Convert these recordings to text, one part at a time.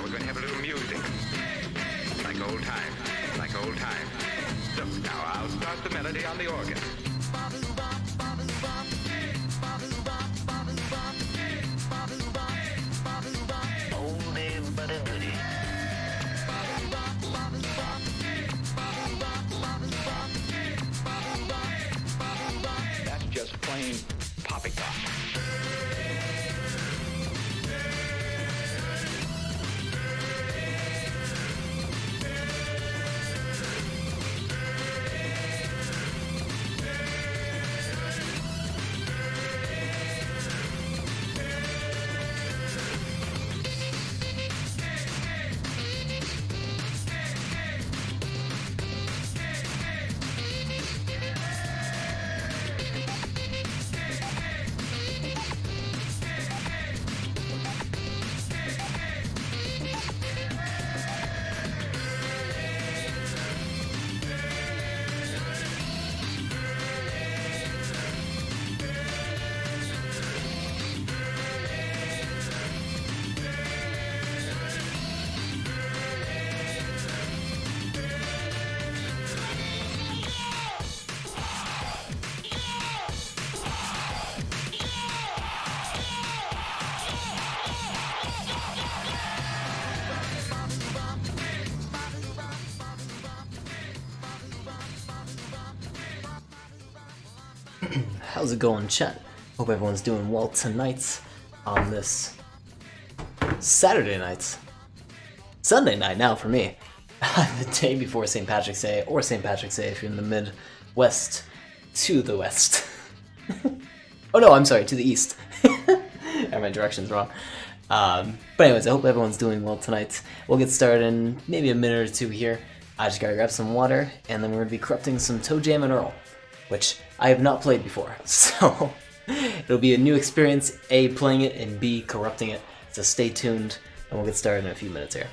we're going to have a little music. Like old times, like old times. Look, now I'll start the melody on the organ. Oldie but a goodie. That's just plain poppycock. How's it going, chat? Hope everyone's doing well tonight on this Saturday night. Sunday night now for me. The day before St. Patrick's Day, or St. Patrick's Day if you're in the Midwest to the west. Oh no, I'm sorry, to the east. I have my directions wrong. But anyways, I hope everyone's doing well tonight. We'll get started in maybe a minute or two here. I just gotta grab some water, and then we're gonna be corrupting some Toe Jam and Earl, which I have not played before, so it'll be a new experience, A, playing it, and B, corrupting it, so stay tuned, and we'll get started in a few minutes here.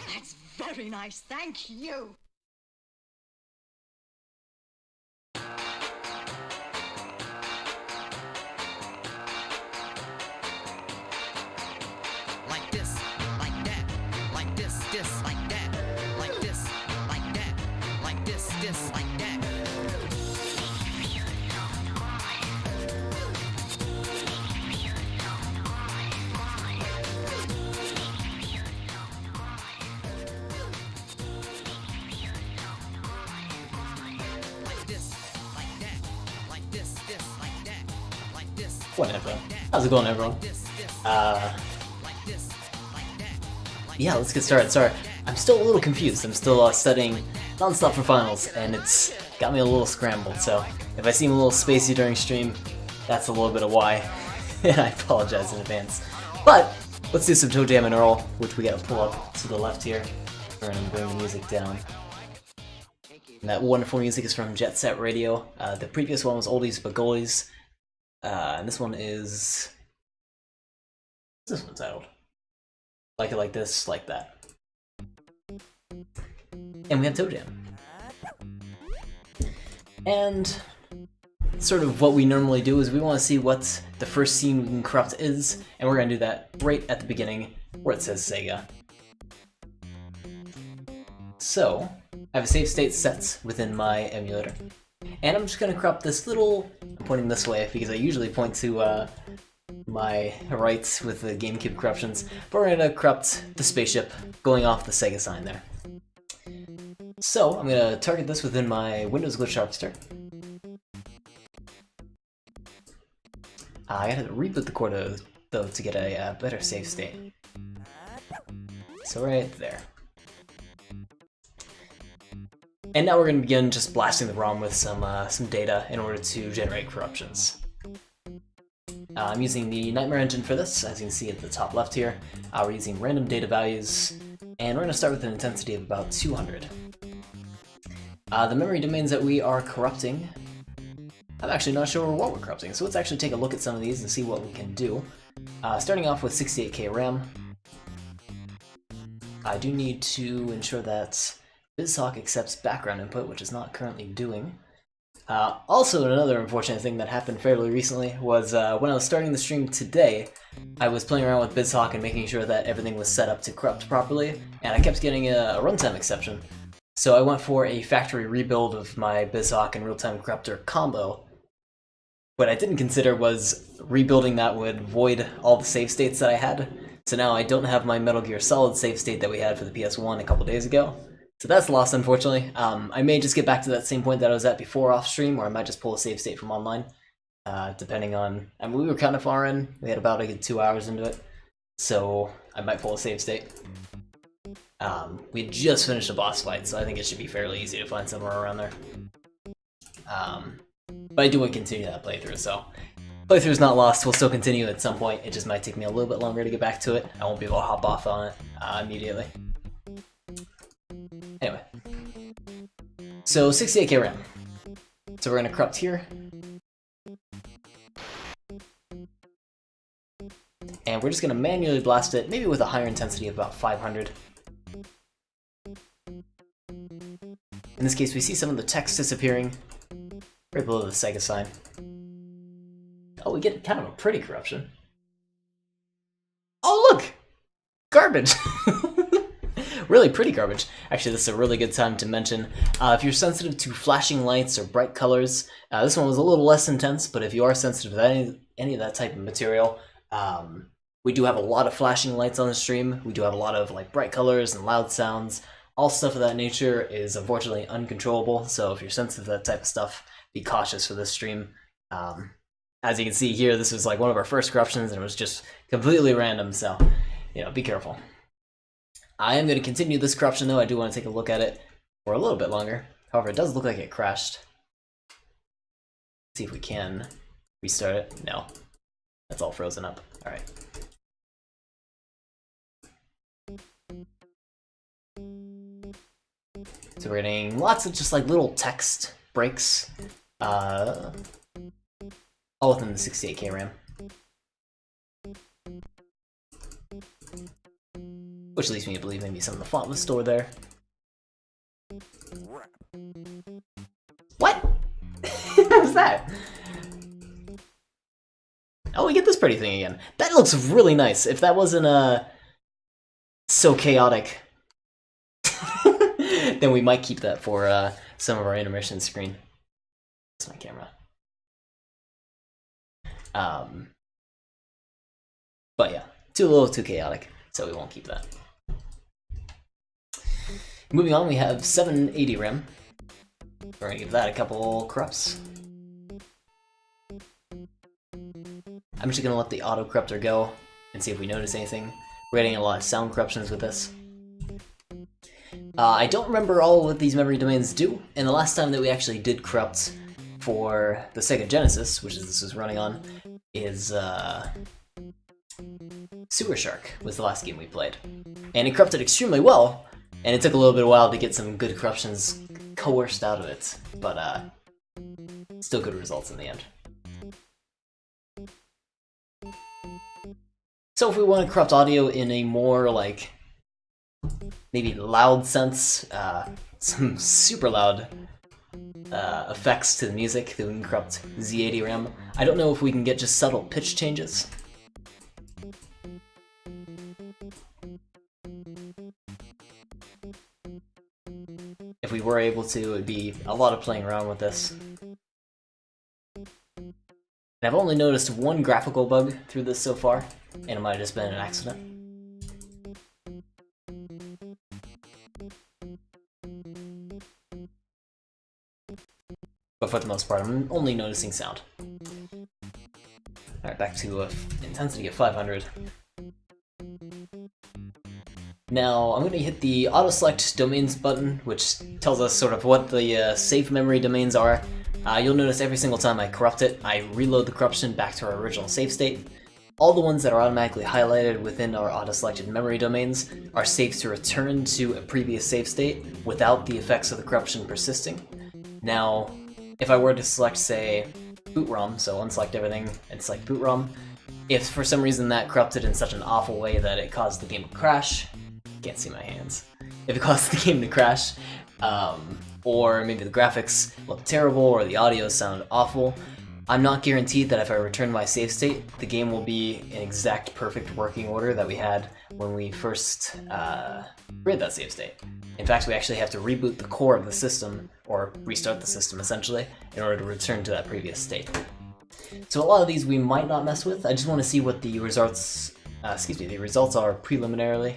That's very nice, thank you. Like this, like that, like this, like that, like this, like that, like this, like that. Whatever. How's it going, everyone? Yeah, let's get started. Sorry, I'm still a little confused. I'm still studying non-stop for finals, and it's got me a little scrambled, so if I seem a little spacey during stream, that's a little bit of why, and I apologize in advance. But, let's do some Toe Jam and Earl, which we gotta pull up to the left here. We're gonna bring the music down. And that wonderful music is from Jet Set Radio. The previous one was Oldies but Goalies. And this one is... what's this one titled? Like It Like This, Like That. And we have Toe Jam. And sort of what we normally do is we want to see what the first scene we can corrupt is, and we're going to do that right at the beginning where it says Sega. So, I have a save state set within my emulator. And I'm just going to corrupt this little... I'm pointing this way because I usually point to my right with the GameCube corruptions, but we're going to corrupt the spaceship going off the Sega sign there. So, I'm going to target this within my Windows Glitch Harvester. I gotta reboot the core though to get a better save state. So right there. And now we're going to begin just blasting the ROM with some data in order to generate corruptions. I'm using the Nightmare engine for this, as you can see at the top left here. We're using random data values, and we're going to start with an intensity of about 200. The memory domains that we are corrupting, I'm actually not sure what we're corrupting, so let's actually take a look at some of these and see what we can do. Starting off with 68K RAM, I do need to ensure that BizHawk accepts background input, which is not currently doing. Also, another unfortunate thing that happened fairly recently was when I was starting the stream today, I was playing around with BizHawk and making sure that everything was set up to corrupt properly, and I kept getting a runtime exception. So I went for a factory rebuild of my BizHawk and real-time corruptor combo. What I didn't consider was rebuilding that would void all the save states that I had. So now I don't have my Metal Gear Solid save state that we had for the PS1 a couple days ago. So that's lost, unfortunately. I may just get back to that same point that I was at before off stream, or I might just pull a save state from online, depending on... I mean, we were kind of far in. We had about a good 2 hours into it, so I might pull a save state. We had just finished a boss fight, so I think it should be fairly easy to find somewhere around there. But I do want to continue that playthrough, so playthrough's not lost. We'll still continue at some point. It just might take me a little bit longer to get back to it. I won't be able to hop off on it immediately. Anyway, so 68K RAM. So we're going to corrupt here. And we're just going to manually blast it, maybe with a higher intensity of about 500. In this case, we see some of the text disappearing right below the Sega sign. Oh, we get kind of a pretty corruption. Oh, look! Garbage! Really pretty garbage. Actually, this is a really good time to mention, if you're sensitive to flashing lights or bright colors, this one was a little less intense, but if you are sensitive to any of that type of material, we do have a lot of flashing lights on the stream. We do have a lot of like bright colors and loud sounds. All stuff of that nature is unfortunately uncontrollable, so if you're sensitive to that type of stuff, be cautious for this stream. As you can see here, this was like one of our first corruptions, and it was just completely random, so, you know, be careful. I am going to continue this corruption, though. I do want to take a look at it for a little bit longer. However, it does look like it crashed. Let's see if we can restart it. No. That's all frozen up. Alright. So we're getting lots of just like little text breaks. All within the 68K RAM. Which leads me to believe maybe some of the font was stored there. What? What was that? Oh, we get this pretty thing again. That looks really nice. If that wasn't so chaotic, then we might keep that for some of our intermission screen. That's my camera. But yeah, a little too chaotic, so we won't keep that. Moving on, we have 780 RAM. We're gonna give that a couple corrupts. I'm just gonna let the auto corruptor go and see if we notice anything. We're getting a lot of sound corruptions with this. I don't remember all what these memory domains do, and the last time that we actually did corrupt for the Sega Genesis, which this is running on, is Sewer Shark was the last game we played. And it corrupted extremely well, and it took a little bit of a while to get some good corruptions coerced out of it, but still good results in the end. So if we want to corrupt audio in a more, like, maybe loud sense, some super loud effects to the music, that we can corrupt Z80 RAM. I don't know if we can get just subtle pitch changes. If we were able to, it would be a lot of playing around with this. And I've only noticed one graphical bug through this so far, and it might have just been an accident. But for the most part, I'm only noticing sound. Alright, back to intensity of 500. Now, I'm going to hit the auto-select domains button, which tells us sort of what the safe memory domains are. You'll notice every single time I corrupt it, I reload the corruption back to our original save state. All the ones that are automatically highlighted within our auto-selected memory domains are safe to return to a previous save state without the effects of the corruption persisting. Now, if I were to select, say, boot ROM, so unselect everything and select boot ROM, if for some reason that corrupted in such an awful way that it caused the game to crash, can't see my hands. If it caused the game to crash, or maybe the graphics look terrible or the audio sound awful, I'm not guaranteed that if I return my save state, the game will be in exact perfect working order that we had when we first created that save state. In fact, we actually have to reboot the core of the system, or restart the system essentially, in order to return to that previous state. So a lot of these we might not mess with. I just want to see what the results, the results are preliminarily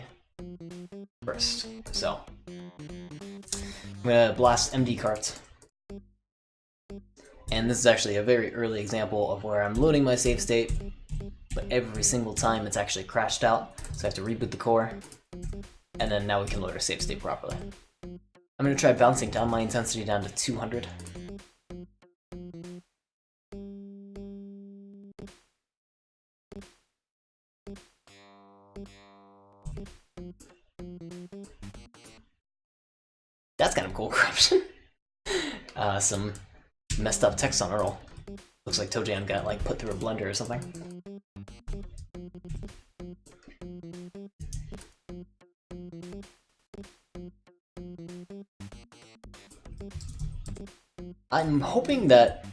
first. So I'm gonna blast MD cart, and this is actually a very early example of where I'm loading my save state, but every single time it's actually crashed out, so I have to reboot the core, and then now we can load our save state properly. I'm gonna try bouncing down my intensity down to 200. That's kind of cool corruption. Some messed up text on Earl. Looks like ToeJam got like put through a blender or something. I'm hoping that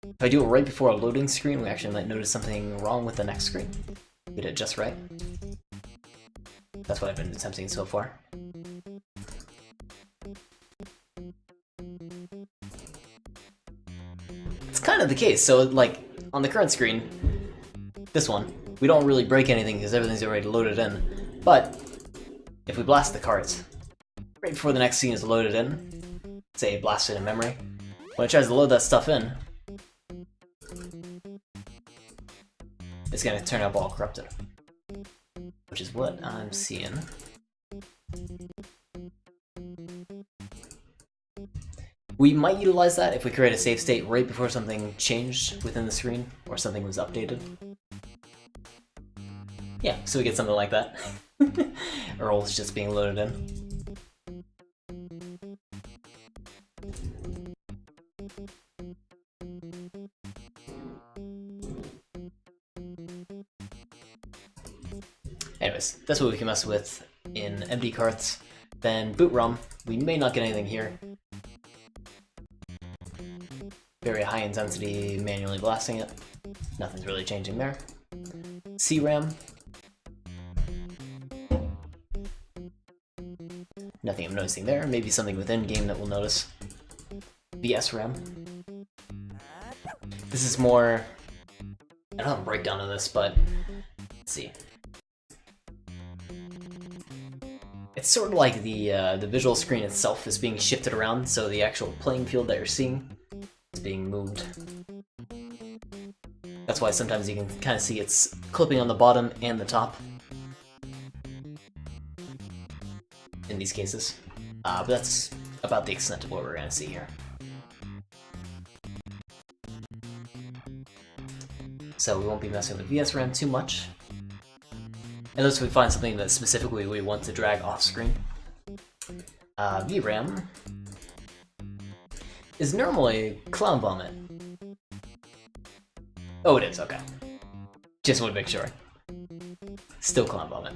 if I do it right before a loading screen, we actually might notice something wrong with the next screen. Get it just right. That's what I've been attempting so far. It's kind of the case. So, like, on the current screen, this one, we don't really break anything because everything's already loaded in. But if we blast the carts right before the next scene is loaded in, say blasted in memory, when it tries to load that stuff in, it's going to turn up all corrupted, which is what I'm seeing. We might utilize that if we create a save state right before something changed within the screen or something was updated. Yeah, so we get something like that. Earl's just being loaded in. Anyways, that's what we can mess with in MD carts. Then boot ROM, we may not get anything here. Very high intensity, manually blasting it. Nothing's really changing there. CRAM. Nothing I'm noticing there. Maybe something within game that we'll notice. VSRAM. This is more... I don't have a breakdown of this, but let's see. It's sort of like the visual screen itself is being shifted around, so the actual playing field that you're seeing is being moved. That's why sometimes you can kind of see it's clipping on the bottom and the top in these cases. But that's about the extent of what we're going to see here. So we won't be messing with VSRAM too much, unless we find something that specifically we want to drag off screen. VRAM is normally Clown Vomit. Oh, it is, okay. Just want to make sure. Still Clown Vomit.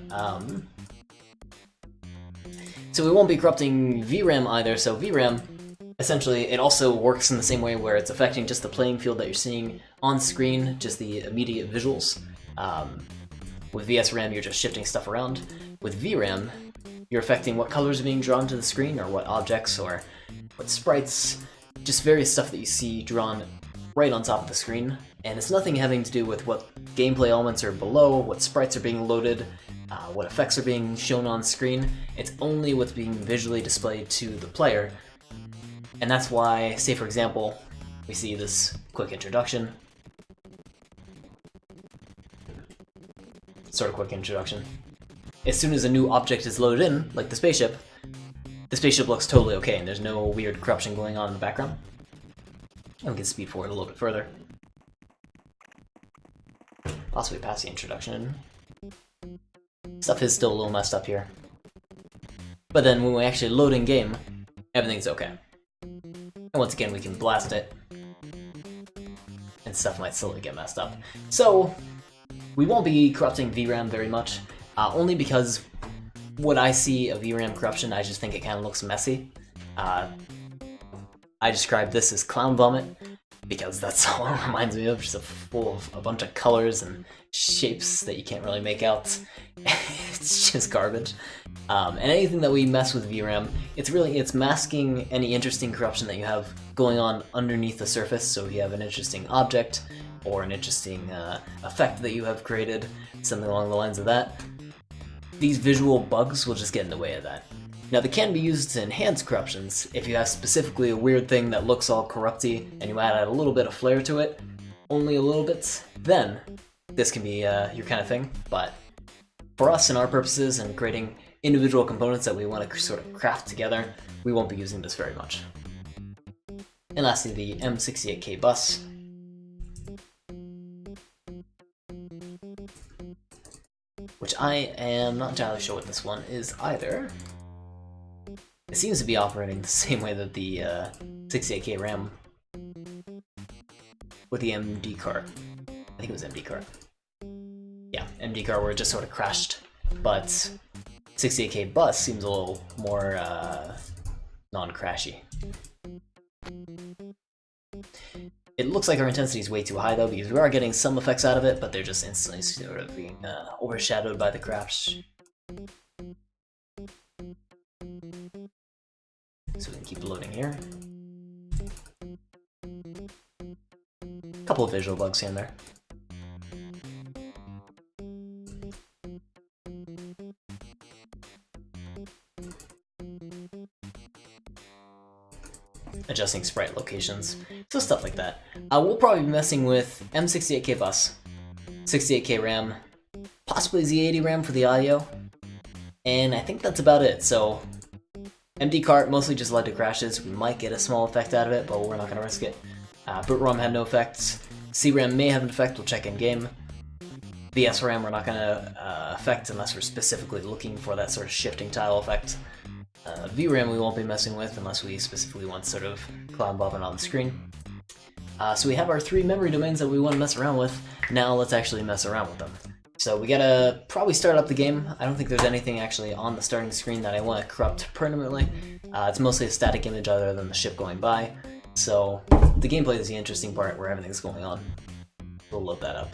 So we won't be corrupting VRAM either, so VRAM, essentially, it also works in the same way where it's affecting just the playing field that you're seeing on screen, just the immediate visuals. With VSRAM, you're just shifting stuff around. With VRAM, you're affecting what colors are being drawn to the screen, or what objects, or what sprites, just various stuff that you see drawn right on top of the screen. And it's nothing having to do with what gameplay elements are below, what sprites are being loaded, what effects are being shown on screen. It's only what's being visually displayed to the player. And that's why, say for example, we see this quick introduction. Sort of quick introduction. as soon as a new object is loaded in, like the spaceship looks totally okay, and there's no weird corruption going on in the background. And we can speed forward a little bit further. Possibly past the introduction. Stuff is still a little messed up here. But then when we actually load in game, everything's okay. And once again, we can blast it, and stuff might slowly get messed up. So, we won't be corrupting VRAM very much, only because when I see a VRAM corruption, I just think it kind of looks messy. I describe this as clown vomit, because that's all it reminds me of, just full of a bunch of colors and shapes that you can't really make out. It's just garbage. And anything that we mess with VRAM, it's masking any interesting corruption that you have going on underneath the surface. So if you have an interesting object or an interesting effect that you have created, something along the lines of that, these visual bugs will just get in the way of that. Now, they can be used to enhance corruptions. If you have specifically a weird thing that looks all corrupty and you add a little bit of flair to it, only a little bit, then this can be your kind of thing. But for us and our purposes and creating individual components that we want to sort of craft together, we won't be using this very much. And lastly, the M68K bus. Which I am not entirely sure what this one is either. It seems to be operating the same way that the 68K RAM with the MD cart. I think it was MD cart. Yeah, MD cart where it just sort of crashed. But 68K bus seems a little more non-crashy. It looks like our intensity is way too high though, because we are getting some effects out of it, but they're just instantly sort of being overshadowed by the crash. So we can keep loading here. A couple of visual bugs here and there. Adjusting sprite locations, so stuff like that. We'll probably be messing with M68K bus, 68K RAM, possibly Z80 RAM for the audio, and I think that's about it. So MD cart mostly just led to crashes. We might get a small effect out of it, but we're not going to risk it. Boot ROM had no effects. CRAM may have an effect, we'll check in game. The SRAM we're not going to affect unless we're specifically looking for that sort of shifting tile effect. VRAM we won't be messing with unless we specifically want sort of cloud bobbing on the screen. So we have our 3 memory domains that we want to mess around with. Now let's actually mess around with them. So we gotta probably start up the game. I don't think there's anything actually on the starting screen that I want to corrupt permanently. It's mostly a static image other than the ship going by. So the gameplay is the interesting part where everything's going on. We'll load that up.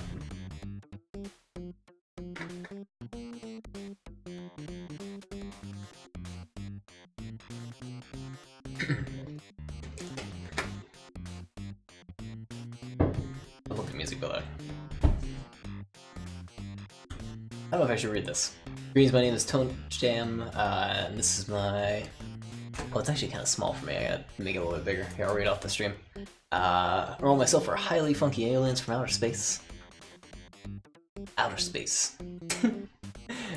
I love the music below. I don't know if I should read this. Greetings, my name is Tone Jam, and this is my... Well, it's actually kind of small for me. I gotta make it a little bit bigger. Here, I'll read off the stream. Earl and myself are highly funky aliens from outer space. Outer space.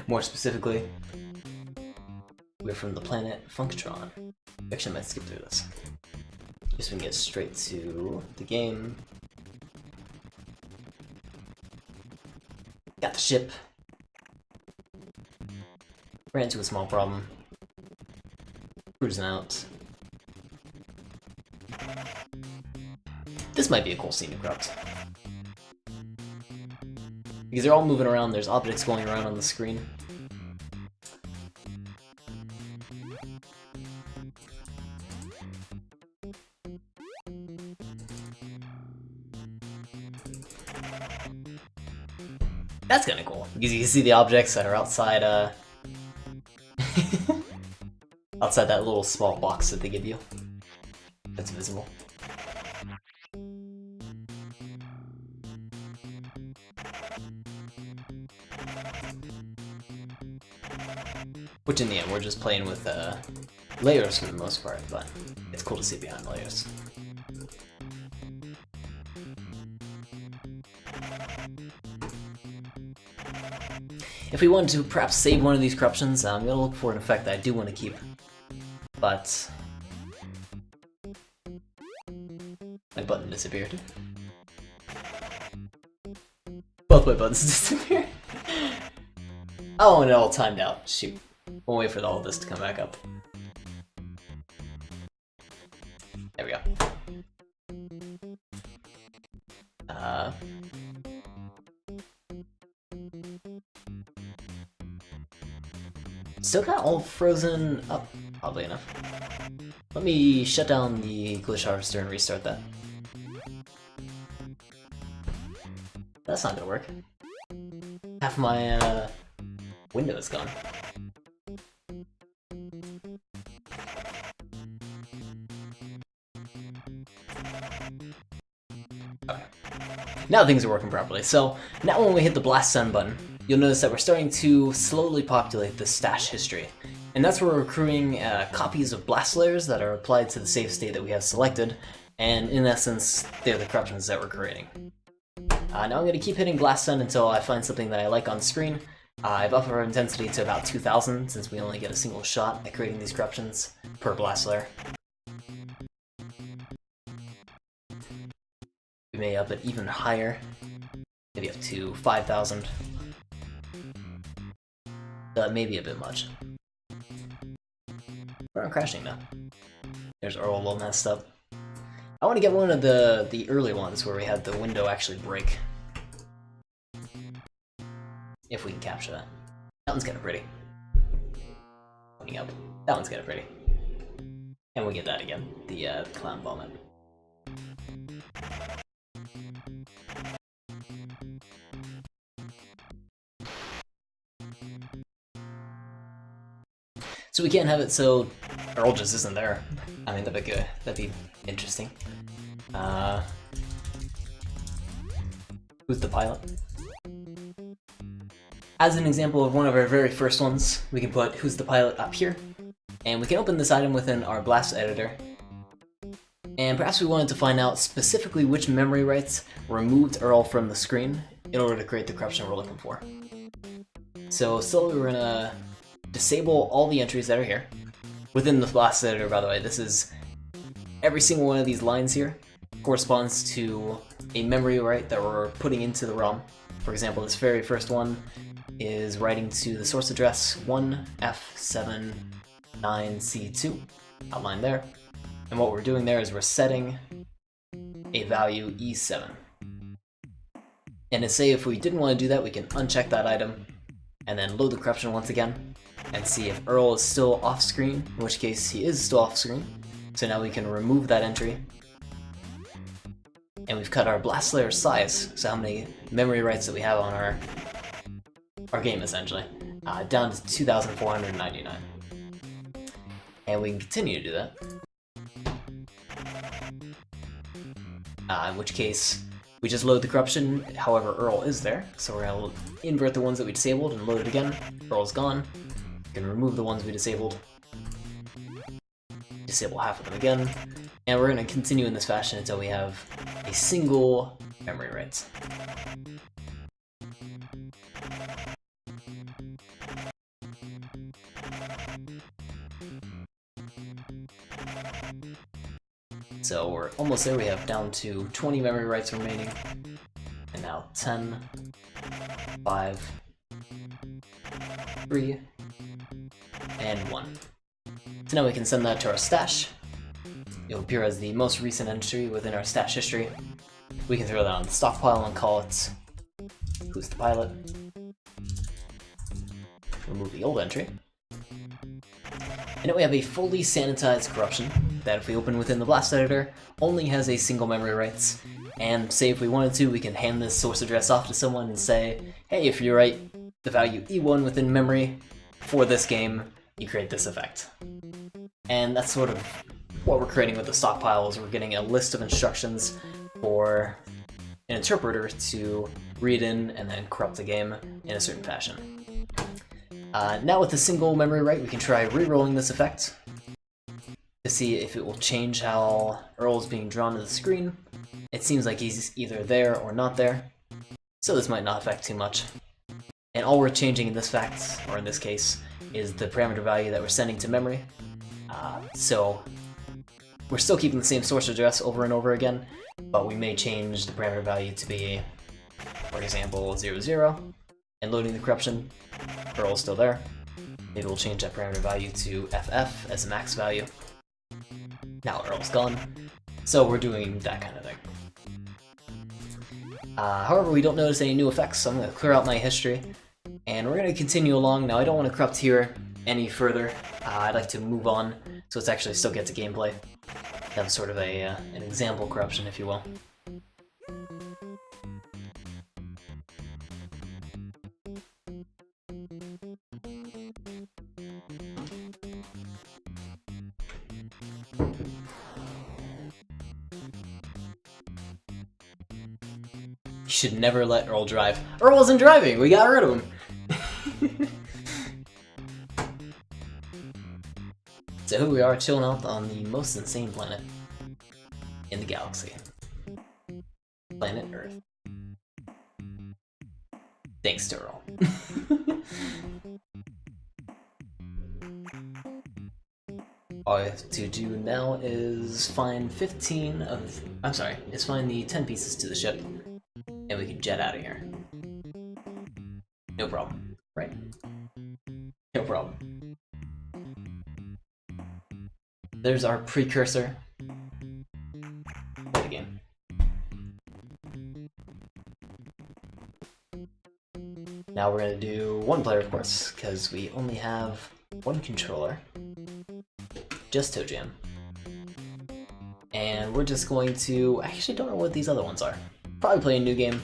More specifically, we're from the planet Funktron. Actually, I might skip through this. Just so we can get straight to the game. Got the ship. Ran into a small problem. Cruising out. This might be a cool scene to corrupt. Because they're all moving around, there's objects going around on the screen. That's kinda cool, because you can see the objects that are outside, outside that little small box that they give you. That's visible. Which in the end, we're just playing with layers for the most part, but it's cool to see behind layers. If we wanted to perhaps save one of these corruptions, I'm going to look for an effect that I do want to keep. But my button disappeared. Both my buttons disappeared. Oh, and it all timed out. Shoot. We'll wait for all of this to come back up. There we go. Still got all frozen up, oddly enough. Let me shut down the glitch harvester and restart that. That's not gonna work. Half my window is gone. Okay. Now things are working properly. So now when we hit the blast send button, you'll notice that we're starting to slowly populate the stash history. And that's where we're accruing copies of blast layers that are applied to the save state that we have selected, and in essence, they're the corruptions that we're creating. Now I'm going to keep hitting blast send until I find something that I like on screen. I've upped our intensity to about 2000 since we only get a single shot at creating these corruptions per blast layer. We may up it even higher, maybe up to 5000. That may be a bit much. We're crashing now. There's Earl all messed up. I want to get one of the early ones where we had the window actually break. If we can capture that. That one's kind of pretty. Pointing up. That one's kind of pretty. And we get that again. The clown vomit. So we can't have it so Earl just isn't there. I mean, that'd be good. That'd be interesting. Who's the pilot? As an example of one of our very first ones, we can put who's the pilot up here, and we can open this item within our blast editor. And perhaps we wanted to find out specifically which memory writes removed Earl from the screen in order to create the corruption we're looking for. So slowly we're gonna disable all the entries that are here. Within the blast editor, by the way, this is every single one of these lines here corresponds to a memory write that we're putting into the ROM. For example, this very first one is writing to the source address 1F79C2, outlined there. And what we're doing there is we're setting a value E7. And to say if we didn't want to do that, we can uncheck that item and then load the corruption once again and see if Earl is still off screen, in which case he is still off screen. So now we can remove that entry. And we've cut our blast layer size, so how many memory writes that we have on our game essentially, down to 2,499. And we can continue to do that. In which case, we just load the corruption, however Earl is there. So we're going to invert the ones that we disabled and load it again. Earl's gone. We can remove the ones we disabled. Disable half of them again. And we're going to continue in this fashion until we have a single memory write. So we're almost there. We have down to 20 memory writes remaining. And now 10, 5, 3, and 1. So now we can send that to our stash. It'll appear as the most recent entry within our stash history. We can throw that on the stockpile and call it who's the pilot. Remove the old entry. And now we have a fully sanitized corruption that if we open within the blast editor, only has a single memory writes. And say if we wanted to, we can hand this source address off to someone and say, hey, if you write the value E1 within memory for this game, you create this effect. And that's sort of what we're creating with the stockpile, is we're getting a list of instructions for an interpreter to read in and then corrupt the game in a certain fashion. Now with a single memory write, we can try re-rolling this effect to see if it will change how Earl is being drawn to the screen. It seems like he's either there or not there, so this might not affect too much. And all we're changing in this fact, or in this case, is the parameter value that we're sending to memory. So we're still keeping the same source address over and over again, but we may change the parameter value to be, for example, 00, and loading the corruption. Earl's still there. Maybe we'll change that parameter value to FF as a max value. Now Earl's gone. So we're doing that kind of thing. However, we don't notice any new effects, so I'm going to clear out my history. And we're going to continue along. Now, I don't want to corrupt here any further. I'd like to move on, so let's actually still get to gameplay. Have sort of an example corruption, if you will. You should never let Earl drive. Earl wasn't driving! We got rid of him! So here we are, chilling out on the most insane planet in the galaxy. Planet Earth. Thanks to Earl. All I have to do now is find 15 of... I'm sorry, is find the 10 pieces to the ship, and we can jet out of here. No problem, right? No problem. There's our precursor. Play the game. Now we're gonna do one player, of course, because we only have one controller. Just Toe Jam. And we're just going to... I actually don't know what these other ones are. Probably play a new game.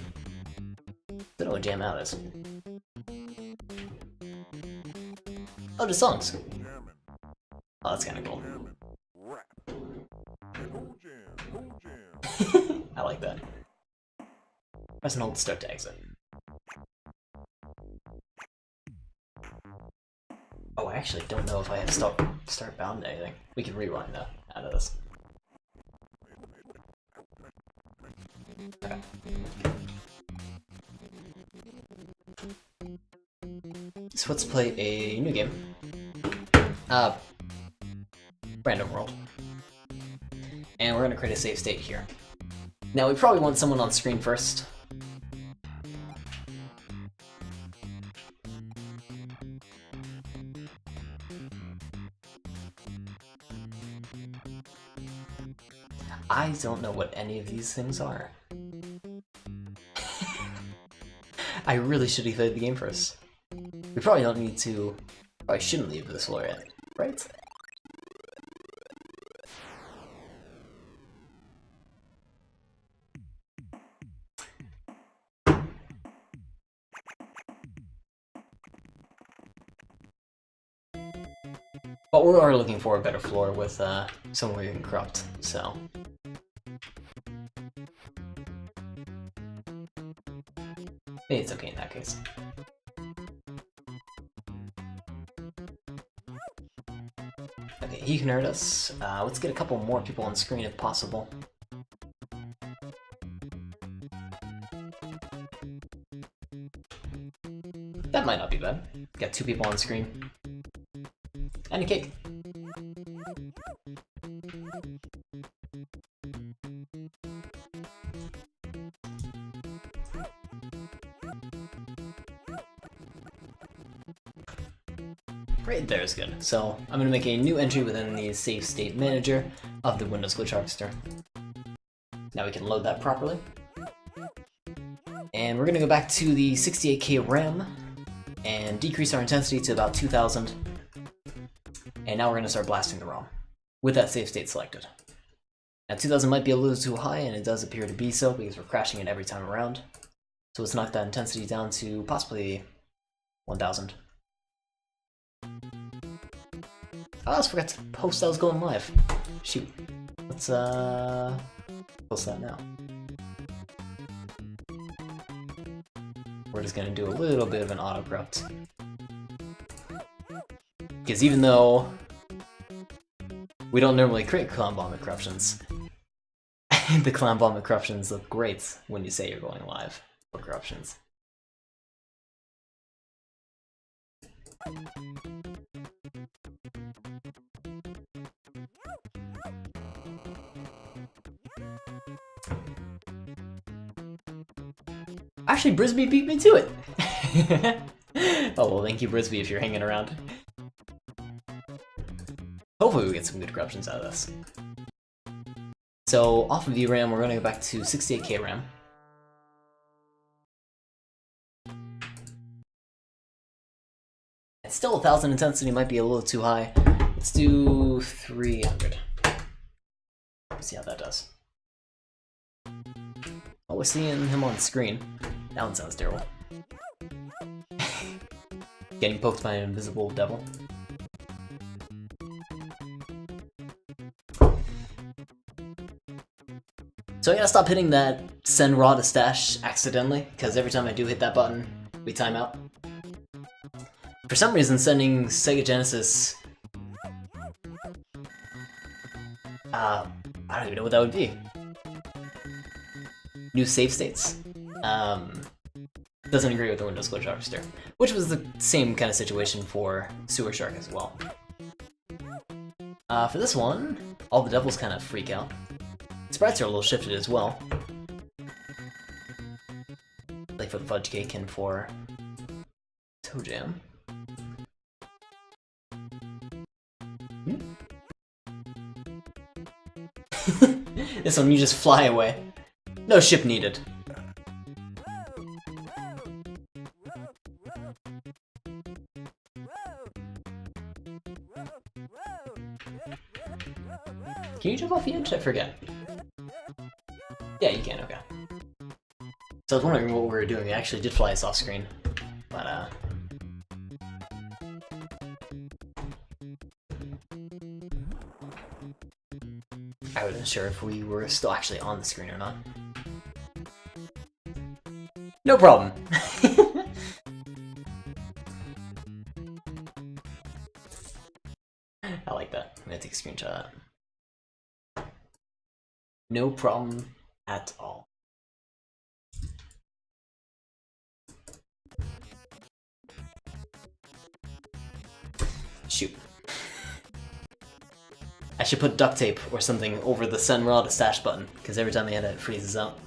Don't know what Jam Out is. Oh, the songs. Oh, that's kind of cool. I like that. Press and hold start to exit. Oh, I actually don't know if I have to start bound to anything. We can rewind though out of this. Okay. So let's play a new game. Random world. And we're gonna create a save state here. Now we probably want someone on screen first. I don't know what any of these things are. I really should have played the game first. We probably don't need to... Probably shouldn't leave this floor yet, right? But we are looking for a better floor with somewhere you can corrupt, so... Maybe it's okay in that case. Okay, he can hurt us. Let's get a couple more people on screen if possible. That might not be bad. Got 2 people on screen. And a cake. Right there is good. So I'm going to make a new entry within the save state manager of the Windows Glitch Harvester. Now we can load that properly. And we're going to go back to the 68K RAM and decrease our intensity to about 2000. And now we're going to start blasting the ROM with that save state selected. Now 2000 might be a little too high, and it does appear to be so because we're crashing it every time around. So let's knock that intensity down to possibly 1000. I almost forgot to post that I was going live. Shoot. Let's post that now. We're just gonna do a little bit of an auto corrupt. Because even though we don't normally create clown vomit corruptions, the clown vomit corruptions look great when you say you're going live for corruptions. Actually, Brisbee beat me to it! Oh well, thank you Brisbee if you're hanging around. Hopefully we get some good corruptions out of this. So, off of VRAM, we're gonna go back to 68k RAM. It's still 1000 intensity, might be a little too high. Let's do 300. Let's see how that does. Oh, we're seeing him on screen. That one sounds terrible. Getting poked by an invisible devil. So I gotta stop hitting that send raw to stash accidentally, because every time I do hit that button, we time out. For some reason, sending Sega Genesis... I don't even know what that would be. New save states? Doesn't agree with the Windows Glitch Harvester, which was the same kind of situation for Sewer Shark as well. For this one, all the devils kind of freak out. Sprites are a little shifted as well. Like for the Fudge Cake and for Toe Jam. This one, you just fly away. No ship needed. Can you jump off the edge? I forget. Yeah, you can, okay. So I was wondering what we were doing. We actually did fly us off screen. But, I wasn't sure if we were still actually on the screen or not. No problem. I like that. I'm gonna take a screenshot of that. No problem at all. Shoot. I should put duct tape or something over the send raw to stash button, because every time I hit it, it freezes out.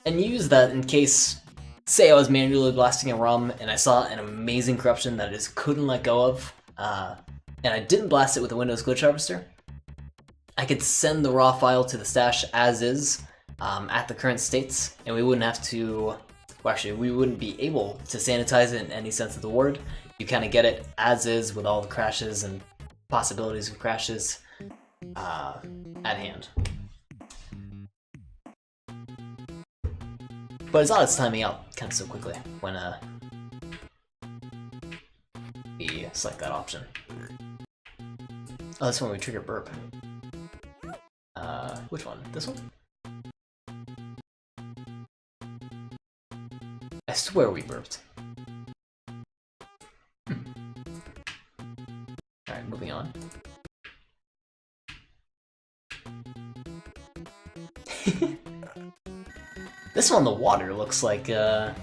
And use that in case, say I was manually blasting a ROM and I saw an amazing corruption that I just couldn't let go of, and I didn't blast it with a Windows Glitch Harvester. I could send the raw file to the stash as is, at the current states, and we wouldn't have to, well actually, we wouldn't be able to sanitize it in any sense of the word. You kind of get it as is with all the crashes and possibilities of crashes at hand. But it's odd it's timing out kind of so quickly when we select that option. Oh, that's when we trigger burp. Which one? This one? I swear we burped. Alright, moving on. This one, the water looks like, what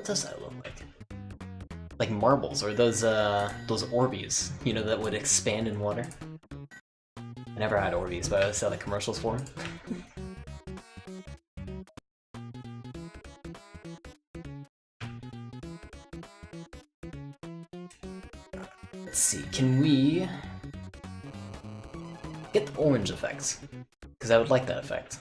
does that look like? Like marbles, or those Orbeez, you know, that would expand in water. I never had Orbeez, but I always saw the commercials for them. Let's see, can we get the orange effect? Because I would like that effect.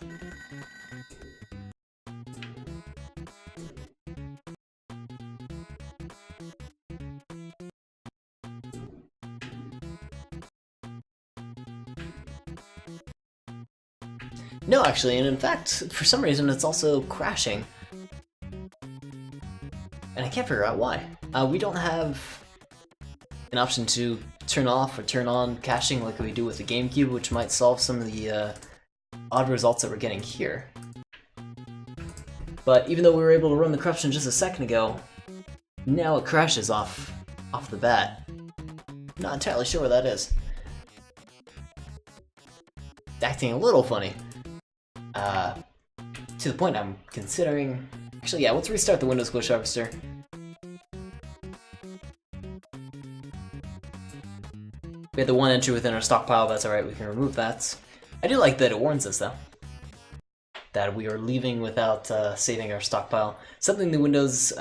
No, actually, and in fact, for some reason it's also crashing. And I can't figure out why. We don't have an option to turn off or turn on caching like we do with the GameCube, which might solve some of the odd results that we're getting here. But even though we were able to run the corruption just a second ago, now it crashes off the bat. Not entirely sure what that is. It's acting a little funny. to the point I'm considering... Actually, yeah, let's restart the Windows Glitch Harvester. We had the one entry within our stockpile, that's alright, we can remove that. I do like that it warns us, though, that we are leaving without saving our stockpile. Something the Windows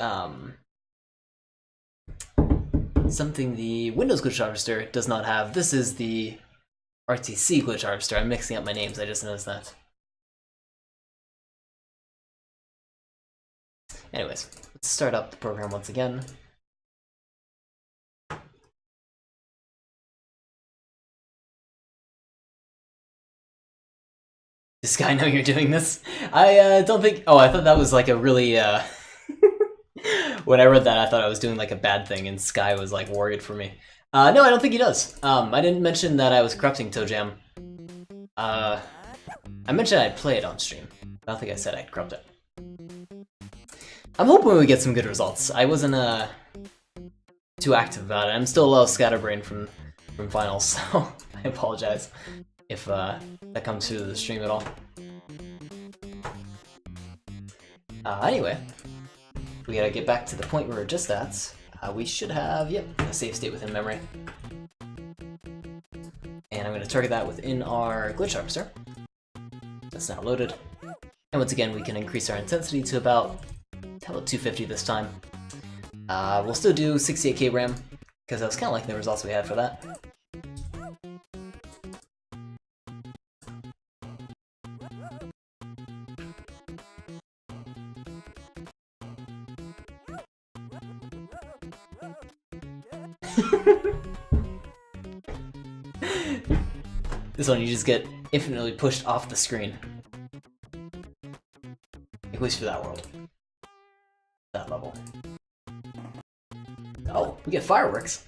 Glitch Harvester does not have. This is the RTC Glitch Harvester. I'm mixing up my names, I just noticed that. Anyways, let's start up the program once again. Does Sky know you're doing this? I don't think... Oh, I thought that was like a really... When I read that, I thought I was doing like a bad thing, and Sky was like worried for me. No, I don't think he does. I didn't mention that I was corrupting ToeJam. I mentioned I'd play it on stream. I don't think I said I'd corrupt it. I'm hoping we get some good results. I wasn't too active about it. I'm still a little scatterbrained from finals, so I apologize if that comes through the stream at all. Anyway, we gotta get back to the point we were just at. We should have, yep, a save state within memory. And I'm gonna target that within our glitch harvester. That's now loaded. And once again, we can increase our intensity to about 250 this time. We'll still do 68K RAM, because I was kind of liking the results we had for that. This one, you just get infinitely pushed off the screen. At least for that world. That level. Oh, we get fireworks.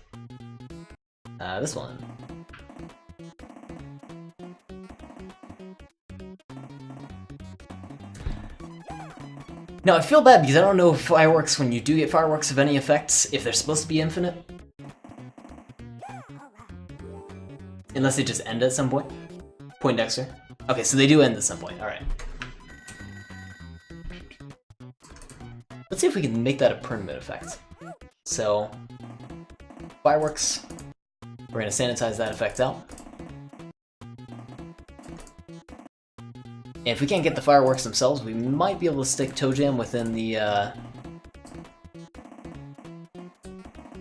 This one. Now, I feel bad because I don't know if fireworks, when you do get fireworks, have any effects, if they're supposed to be infinite. Unless they just end at some point. Poindexter. Okay, so they do end at some point, alright. Let's see if we can make that a permanent effect. So, fireworks. We're gonna sanitize that effect out. And if we can't get the fireworks themselves, we might be able to stick ToeJam within the,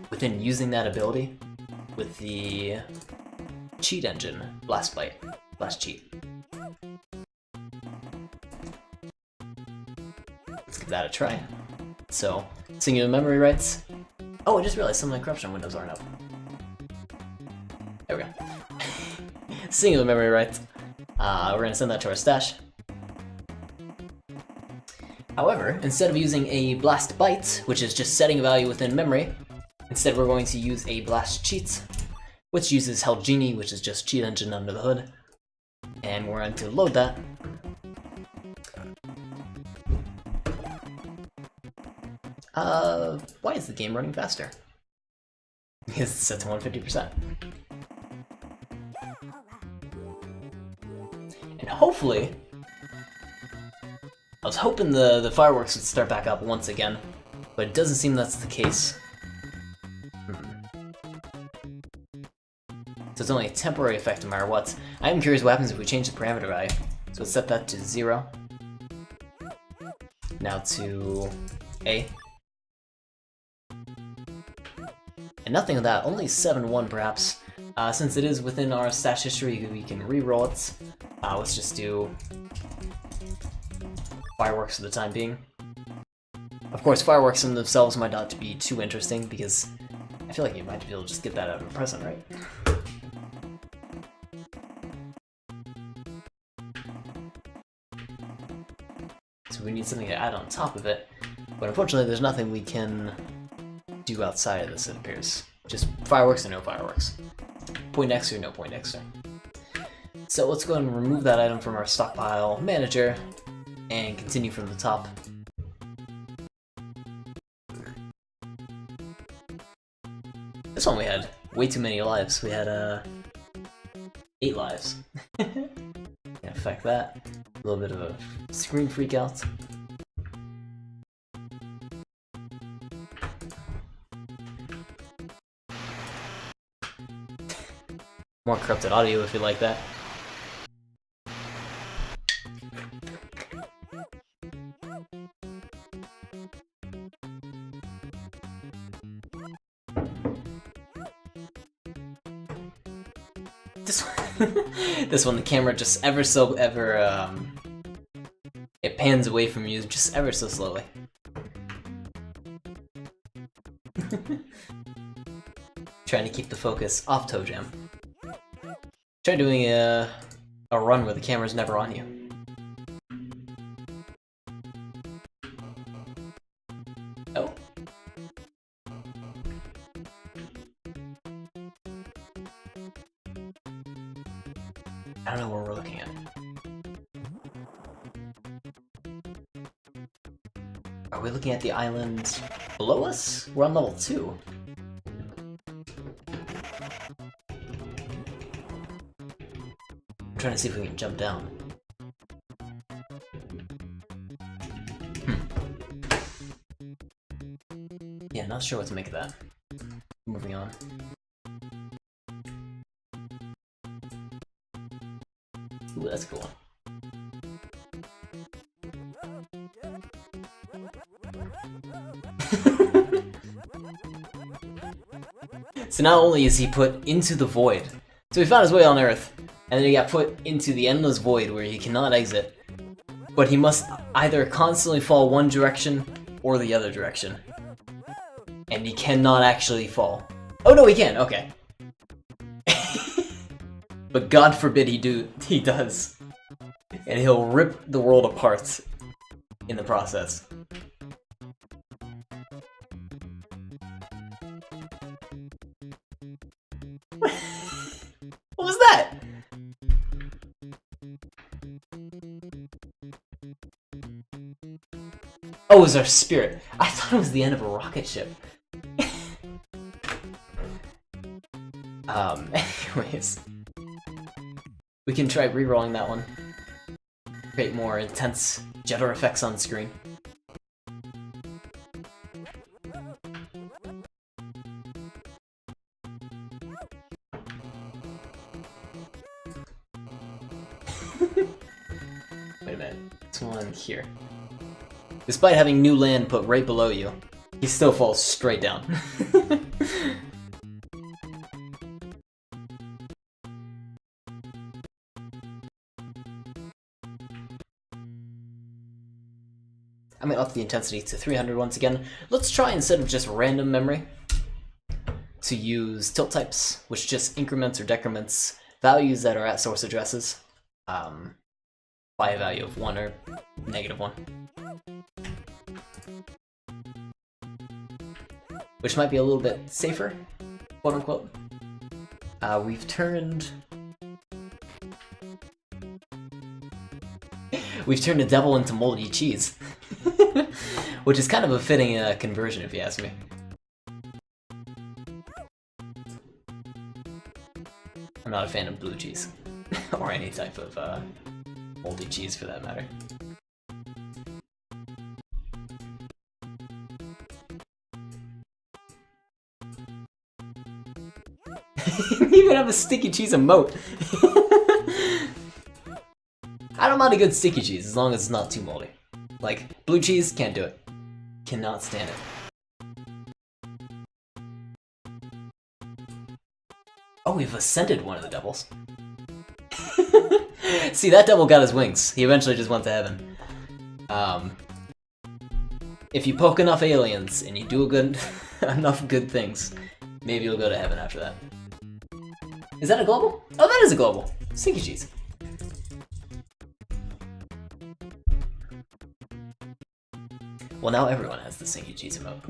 within using that ability with the cheat engine, Blast Bite, Blast Cheat. Let's give that a try. So, singular memory writes. Oh, I just realized some of my corruption windows aren't up. There we go. Singular memory writes. We're gonna send that to our stash. However, instead of using a Blast Bite, which is just setting a value within memory, instead we're going to use a Blast Cheat, which uses Hell Genie, which is just cheat engine under the hood. And we're going to load that. Why is the game running faster? Because it's set to 150%. And hopefully, I was hoping the fireworks would start back up once again, but it doesn't seem that's the case. So it's only a temporary effect no matter what. I am curious what happens if we change the parameter value. So let's set that to 0. Now to A. And nothing of that, only 7-1 perhaps. Since it is within our stash history, we can re-roll it. Let's just do fireworks for the time being. Of course, fireworks in themselves might not be too interesting because I feel like you might be able to just get that out of a present, right? So we need something to add on top of it, but unfortunately there's nothing we can do outside of this, it appears. Just fireworks or no fireworks. Poindexter, no Poindexter. So let's go ahead and remove that item from our stockpile manager and continue from the top. This one we had way too many lives. We had 8 lives. Can't affect that. A little bit of a screen freak out. More corrupted audio if you like that. This one, the camera just it pans away from you just ever so slowly. Trying to keep the focus off Toe Jam. Try doing a run where the camera's never on you. Oh. I don't know where we're looking at. Are we looking at the island below us? We're on level 2. I'm trying to see if we can jump down. Yeah, not sure what to make of that. Moving on. Ooh, that's a cool one. So not only is he put into the void, so he found his way on Earth, and then he got put into the endless void where he cannot exit, but he must either constantly fall one direction or the other direction. And he cannot actually fall. Oh no, he can, okay. But God forbid he does. And he'll rip the world apart in the process. What was that? Oh, it was our spirit. I thought it was the end of a rocket ship. Anyways. We can try re-rolling that one. Create more intense jitter effects on screen. Wait a minute. This one here. Despite having new land put right below you, he still falls straight down. I'm gonna up the intensity to 300 once again. Let's try, instead of just random memory, to use tilt types, which just increments or decrements values that are at source addresses by a value of 1 or -1. Which might be a little bit safer, quote unquote. We've turned a devil into moldy cheese. Which is kind of a fitting conversion, if you ask me. I'm not a fan of blue cheese. Or any type of moldy cheese, for that matter. You even have a sticky cheese emote! I don't mind a good sticky cheese, as long as it's not too moldy. Like, blue cheese, can't do it. Cannot stand it. Oh, we've ascended one of the devils. See, that devil got his wings. He eventually just went to heaven. If you poke enough aliens, and you do enough good things, maybe you'll go to heaven after that. Is that a global? Oh, that is a global! Sticky cheese. Well, now everyone has the Sinky Cheese emote.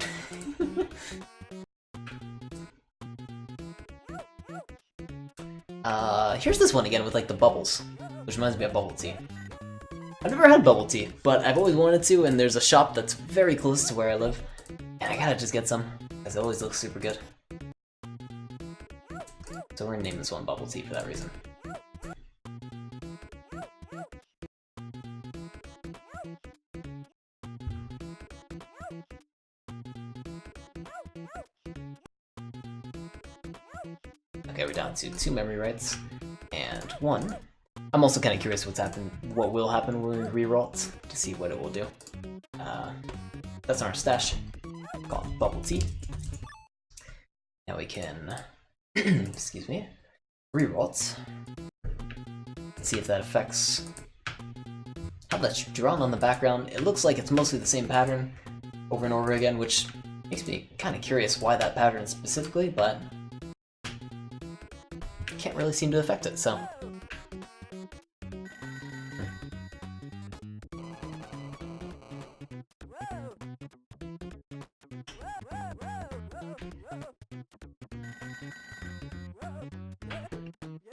Here's this one again with like the bubbles, which reminds me of bubble tea. I've never had bubble tea, but I've always wanted to, and there's a shop that's very close to where I live, and I gotta just get some, because it always looks super good. So we're gonna name this one bubble tea for that reason. Okay, we're down to 2 memory writes and 1. I'm also kind of curious what will happen when we reroll it, to see what it will do. That's our stash, called Bubble Tea. Now we can, excuse me, reroll it. See if that affects how that's drawn on the background. It looks like it's mostly the same pattern over and over again, which makes me kind of curious why that pattern specifically, but can't really seem to affect it, so.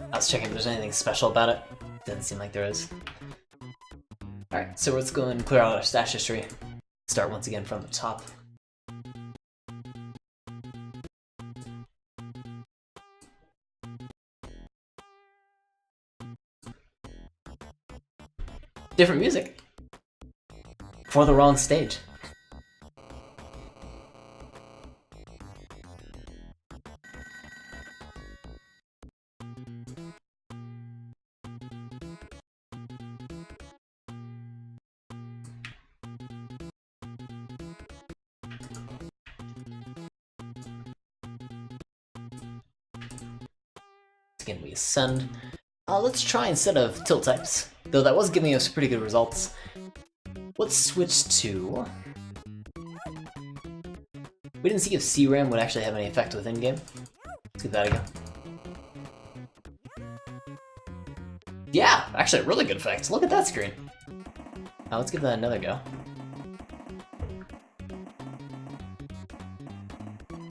I was checking if there's anything special about it. Doesn't seem like there is. Alright, so let's go and clear out our stash history. Start once again from the top. Different music. For the wrong stage. Again, we ascend. Let's try instead of tilt types, though that was giving us pretty good results. Let's switch to... We didn't see if CRAM would actually have any effect with in-game. Let's give that a go. Yeah, actually a really good effect. Look at that screen. Let's give that another go.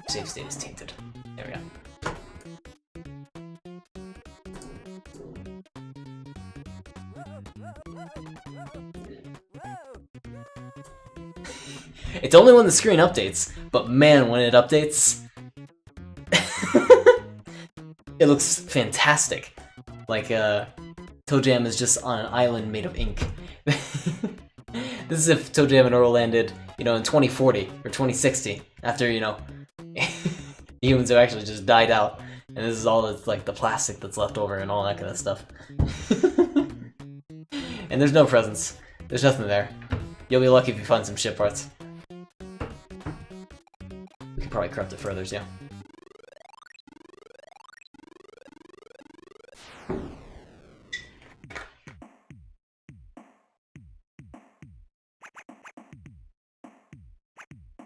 Save state is tainted. There we go. It's only when the screen updates, but man, when it updates, it looks fantastic. Like, ToeJam is just on an island made of ink. This is if ToeJam and Earl landed, you know, in 2040 or 2060, after, you know, humans have actually just died out, and this is all that's, like, the plastic that's left over and all that kind of stuff. And there's no presents. There's nothing there. You'll be lucky if you find some ship parts. We can probably corrupt it further, too.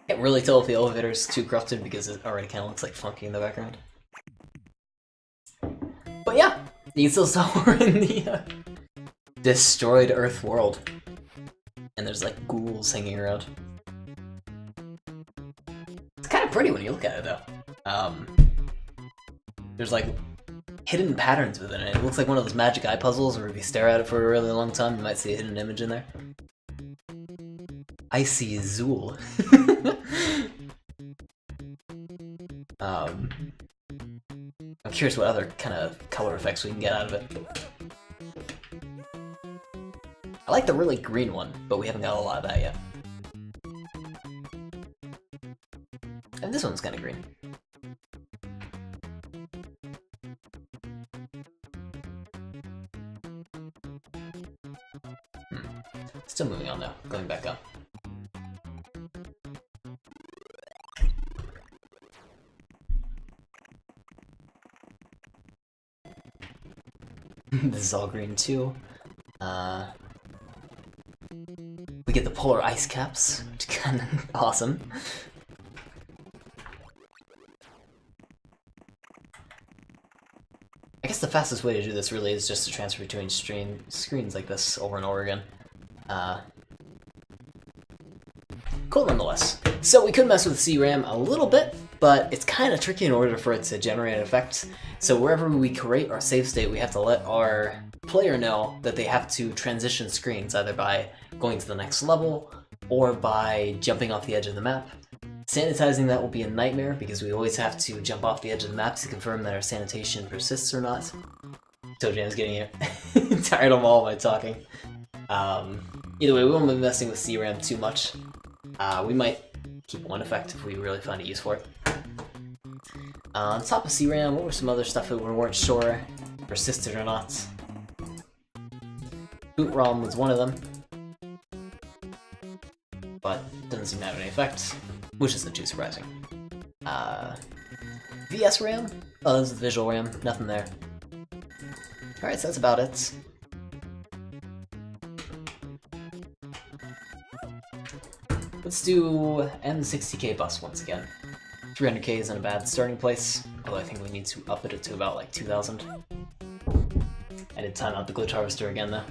Can't really tell if the elevator's too corrupted because it already kind of looks like funky in the background. But yeah, you can still tell we're in the destroyed Earth world. And there's like ghouls hanging around. It's kind of pretty when you look at it though. There's like hidden patterns within it. It looks like one of those magic eye puzzles where if you stare at it for a really long time, you might see a hidden image in there. Icy Zool. I'm curious what other kind of color effects we can get out of it. I like the really green one, but we haven't got a lot of that yet. And this one's kind of green. Still moving on though, going back up. This is all green too. We get the polar ice caps, which is kind of awesome. I guess the fastest way to do this really is just to transfer between screens like this over and over again. Cool nonetheless. So we could mess with CRAM a little bit, but it's kind of tricky in order for it to generate an effect. So wherever we create our save state, we have to let our player know that they have to transition screens, either by going to the next level or by jumping off the edge of the map. Sanitizing that will be a nightmare because we always have to jump off the edge of the map to confirm that our sanitation persists or not. ToeJam's getting tired of all my talking. Either way, we won't be messing with CRAM too much. We might keep one effect if we really find a use for it. On top of CRAM, what were some other stuff that we weren't sure persisted or not? Boot ROM was one of them, but doesn't seem to have any effect, which isn't too surprising. VS RAM? Oh, this is visual RAM, nothing there. Alright, so that's about it. Let's do M60K bus once again. 300K isn't a bad starting place, although I think we need to up it to about like 2,000. I did time out the glitch harvester again though.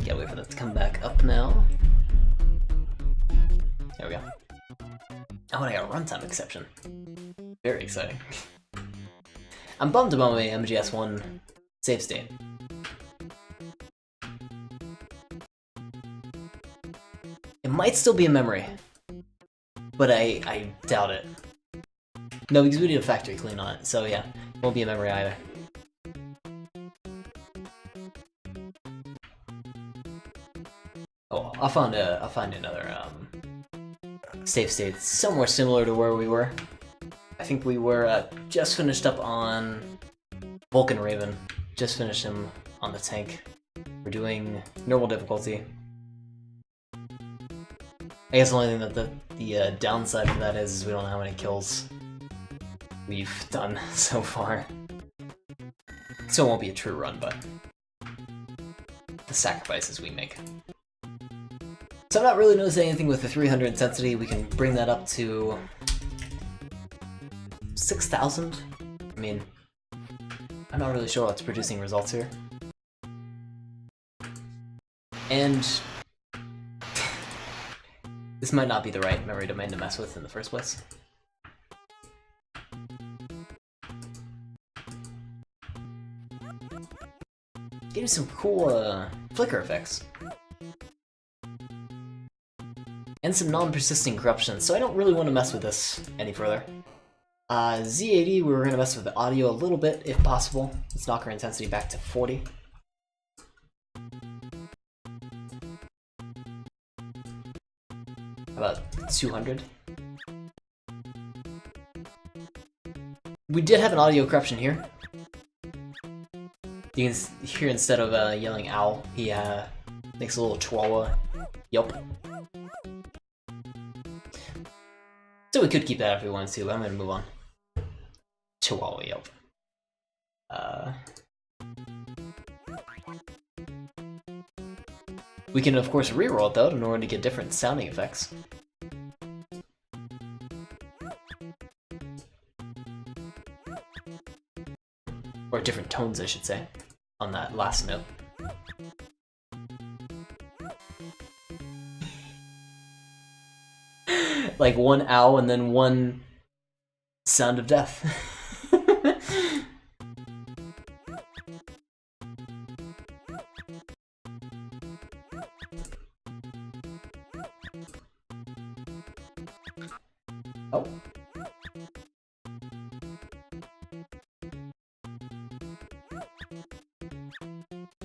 Gotta wait for that to come back up now. There we go. Oh, and I got a runtime exception. Very exciting. I'm bummed about my MGS1 save state. It might still be in memory, but I doubt it. No, because we did a factory clean on it, so yeah, it won't be in memory either. Oh, I'll find another save state somewhere similar to where we were. I think we were just finished up on Vulcan Raven. Just finished him on the tank. We're doing normal difficulty. I guess the only thing that the downside for that is we don't know how many kills we've done so far. So it won't be a true run, but the sacrifices we make. So I'm not really noticing anything with the 300 intensity. We can bring that up to 6,000? I mean, I'm not really sure what's producing results here. And this might not be the right memory domain to mess with in the first place. Getting some cool flicker effects. And some non-persisting corruption, so I don't really want to mess with this any further. Z80, we were going to mess with the audio a little bit, if possible. Let's knock our intensity back to 40. About 200. We did have an audio corruption here. You can hear instead of yelling owl, he makes a little chihuahua yelp. So we could keep that if we wanted to, but I'm going to move on. Chihuahua yelp. We can of course reroll it though in order to get different sounding effects. Or different tones, I should say, on that last note. Like one owl and then one sound of death. Oh.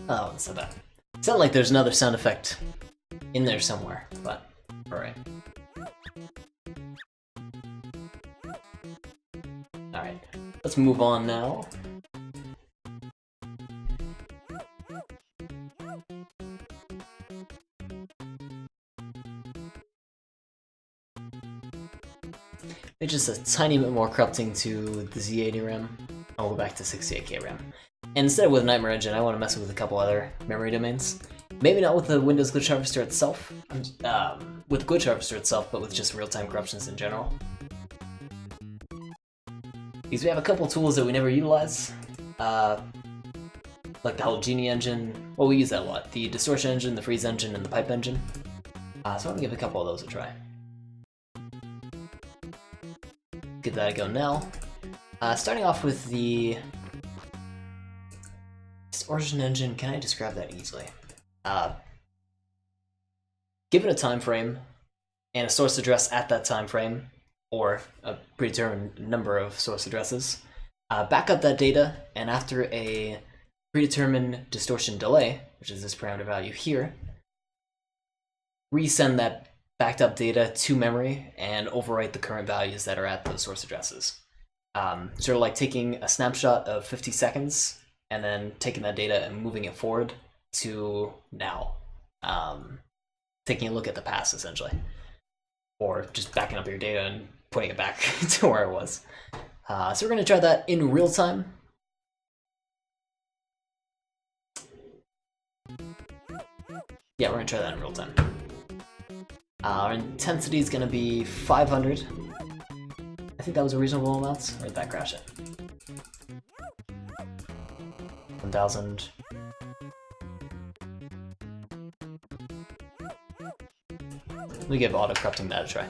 Oh, it's not bad. It sounds like there's another sound effect in there somewhere, but alright. Alright, let's move on now. It's just a tiny bit more corrupting to the Z80 RAM. I'll go back to 68K RAM. And instead with Nightmare Engine, I want to mess with a couple other memory domains. Maybe not with the Windows Glitch Harvester itself, with Glitch Harvester itself, but with just real-time corruptions in general. Because we have a couple tools that we never utilize, like the whole Genie engine. Well, we use that a lot. The Distortion engine, the Freeze engine, and the Pipe engine. So I'm gonna give a couple of those a try. Give that a go now. Starting off with the Distortion engine, can I describe that easily? Given a time frame and a source address at that time frame, or a predetermined number of source addresses, back up that data, and after a predetermined distortion delay, which is this parameter value here, resend that backed up data to memory and overwrite the current values that are at those source addresses. Sort of like taking a snapshot of 50 seconds and then taking that data and moving it forward to now. Taking a look at the past, essentially. Or just backing up your data and putting it back to where it was. So we're going to try that in real time. Yeah, we're going to try that in real time. Our intensity is going to be 500. I think that was a reasonable amount. Or did that crash it? 1000. Let me give auto-corrupting that a try.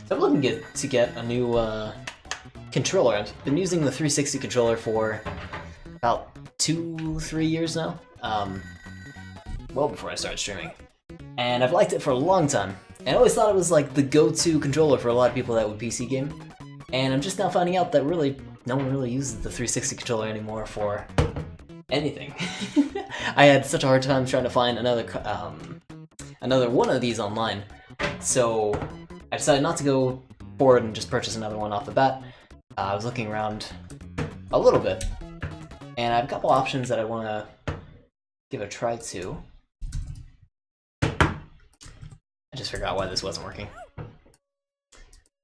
So I'm looking to get a new controller. I've been using the 360 controller for about 2-3 years now. Well before I started streaming. And I've liked it for a long time. And I always thought it was like the go-to controller for a lot of people that would PC game. And I'm just now finding out that really, no one really uses the 360 controller anymore for anything. I had such a hard time trying to find another one of these online. So I decided not to go forward and just purchase another one off the bat. I was looking around a little bit, and I have a couple options that I want to give a try to. I just forgot why this wasn't working.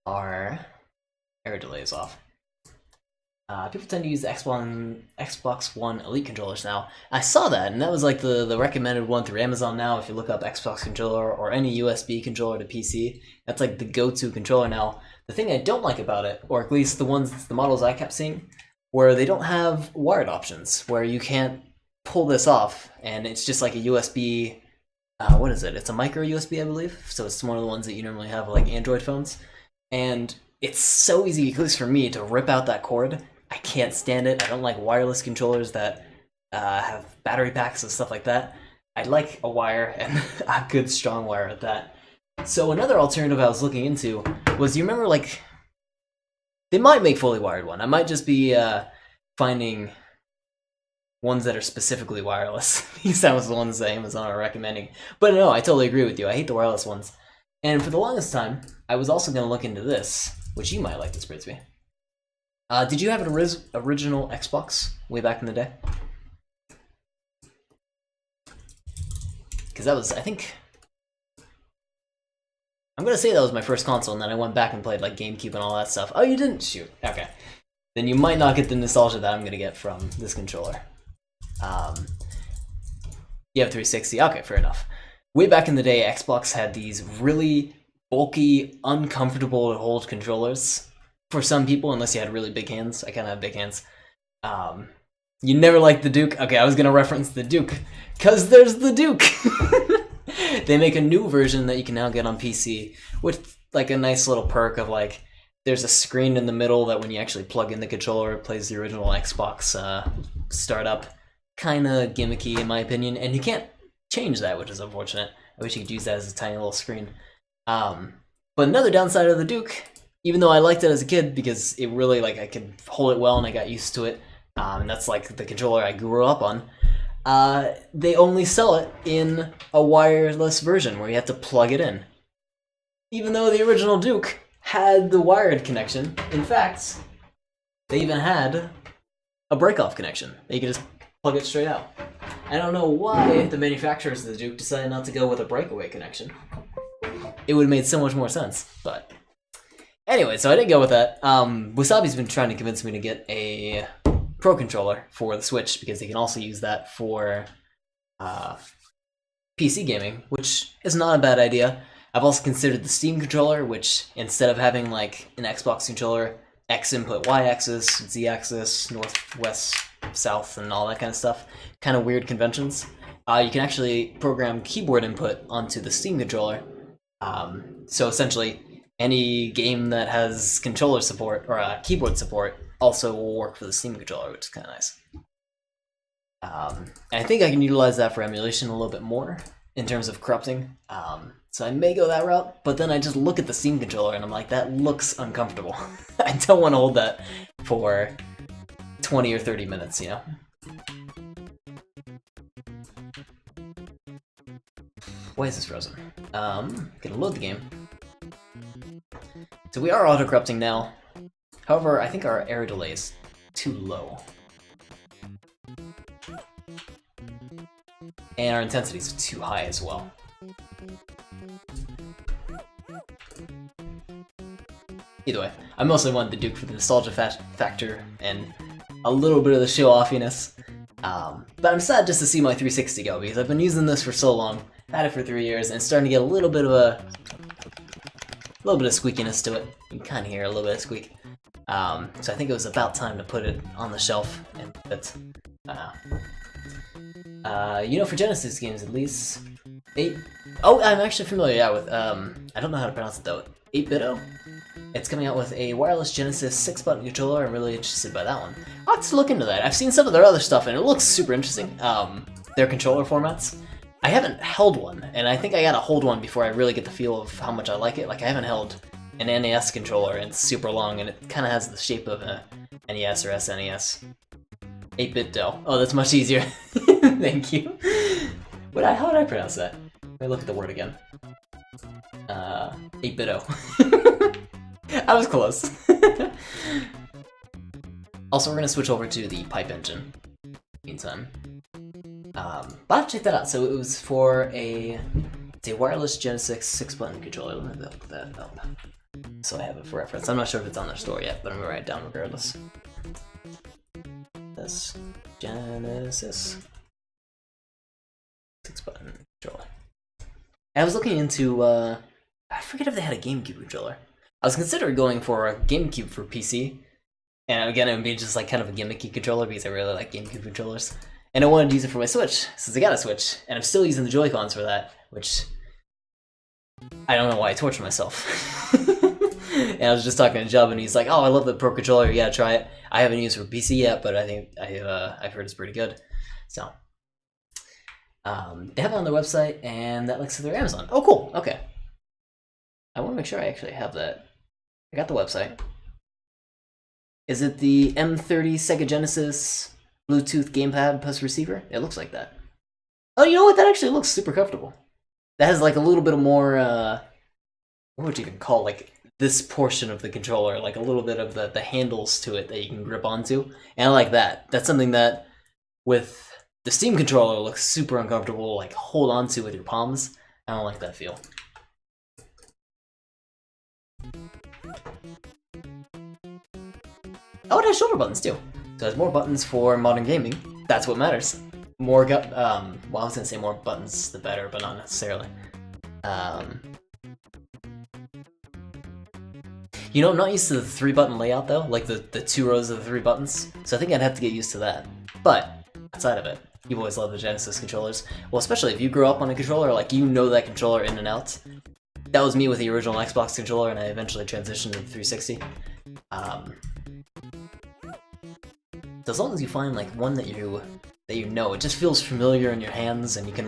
Our error delay is off. People tend to use the Xbox One Elite controllers now. I saw that, and that was like the recommended one through Amazon now. If you look up Xbox controller or any USB controller to PC, that's like the go-to controller now. The thing I don't like about it, or at least the models I kept seeing, where they don't have wired options, where you can't pull this off, and it's just like a USB. What is it? It's a micro USB, I believe. So it's one of the ones that you normally have like Android phones, and it's so easy, at least for me, to rip out that cord. I can't stand it. I don't like wireless controllers that have battery packs and stuff like that. I like a wire, and a good strong wire at that. So another alternative I was looking into was, you remember, like, they might make fully wired one. I might just be finding ones that are specifically wireless. These sounds the ones that Amazon are recommending. But no, I totally agree with you. I hate the wireless ones. And for the longest time, I was also going to look into this, which you might like this, Britsby. Did you have an original Xbox way back in the day? Because that was, I think... I'm going to say that was my first console, and then I went back and played like GameCube and all that stuff. Oh, you didn't? Shoot. Okay. Then you might not get the nostalgia that I'm going to get from this controller. You have 360. Okay, fair enough. Way back in the day, Xbox had these really bulky, uncomfortable to hold controllers. For some people, unless you had really big hands. I kind of have big hands. You never liked the Duke? Okay, I was going to reference the Duke. Because there's the Duke! They make a new version that you can now get on PC with like a nice little perk of like, there's a screen in the middle that when you actually plug in the controller, it plays the original Xbox startup. Kind of gimmicky in my opinion, and you can't change that, which is unfortunate. I wish you could use that as a tiny little screen. But another downside of the Duke, even though I liked it as a kid because it really, like, I could hold it well and I got used to it, and that's like the controller I grew up on, they only sell it in a wireless version where you have to plug it in. Even though the original Duke had the wired connection, in fact, they even had a break-off connection. You could just plug it straight out. I don't know why the manufacturers of the Duke decided not to go with a breakaway connection. It would have made so much more sense, but... Anyway, so I didn't go with that. Wasabi's been trying to convince me to get a Pro Controller for the Switch, because they can also use that for PC gaming, which is not a bad idea. I've also considered the Steam controller, which instead of having like an Xbox controller, X input, Y axis, Z axis, north, west, south, and all that kind of stuff, kind of weird conventions, you can actually program keyboard input onto the Steam controller. So essentially, any game that has controller support, or keyboard support, also will work for the Steam controller, which is kind of nice. And I think I can utilize that for emulation a little bit more, in terms of corrupting. So I may go that route, but then I just look at the Steam controller and I'm like, that looks uncomfortable. I don't want to hold that for 20 or 30 minutes, you know? Why is this frozen? Gonna load the game. So we are auto-corrupting now. However, I think our error delay is too low. And our intensity is too high as well. Either way, I mostly wanted the Duke for the nostalgia factor and a little bit of the show-offiness. But I'm sad just to see my 360 go, because I've been using this for so long, had it for 3 years, and it's starting to get a little bit of squeakiness to it. You can kind of hear a little bit of squeak. So I think it was about time to put it on the shelf and put it. You know, for Genesis games at least, I'm actually familiar with, I don't know how to pronounce it though, 8BitO? It's coming out with a wireless Genesis 6-button controller. I'm really interested by that one. I'll have to look into that. I've seen some of their other stuff and it looks super interesting, their controller formats. I haven't held one, and I think I gotta hold one before I really get the feel of how much I like it. Like, I haven't held an NES controller, and it's super long, and it kind of has the shape of a NES or SNES. 8BitO. Oh, that's much easier. Thank you. How would I pronounce that? Let me look at the word again. 8BitO. I was close. Also, we're gonna switch over to the pipe engine. Meantime. But I'll have to check that out. So it was for it's a wireless Genesis 6-button controller. Let me look that up. So I have it for reference. I'm not sure if it's on their store yet, but I'm gonna write it down regardless. This Genesis 6-button controller. I was looking into, I forget if they had a GameCube controller. I was considering going for a GameCube for PC. And again, it would be just like kind of a gimmicky controller because I really like GameCube controllers. And I wanted to use it for my Switch, since I got a Switch, and I'm still using the Joy-Cons for that, which I don't know why I torture myself. And I was just talking to Jub, and he's like, "Oh, I love the Pro Controller. You gotta try it." I haven't used it for PC yet, but I think I've heard it's pretty good. So they have it on their website, and that links to their Amazon. Oh, cool. Okay. I want to make sure I actually have that. I got the website. Is it the M30 Sega Genesis Bluetooth gamepad plus receiver? It looks like that. Oh, you know what? That actually looks super comfortable. That has like a little bit of more, what would you even call like this portion of the controller, like a little bit of the handles to it that you can grip onto. And I like that. That's something that with the Steam controller looks super uncomfortable, like hold on to with your palms. I don't like that feel. Oh, it has shoulder buttons too. So it has more buttons for modern gaming. That's what matters. More well, I was gonna say more buttons the better, but not necessarily. You know, I'm not used to the 3-button layout though, like the 2 rows of the 3 buttons. So I think I'd have to get used to that. But outside of it, you've always loved the Genesis controllers. Well, especially if you grew up on a controller, like you know that controller in and out. That was me with the original Xbox controller, and I eventually transitioned to the 360. So as long as you find like one that you know, it just feels familiar in your hands, and you can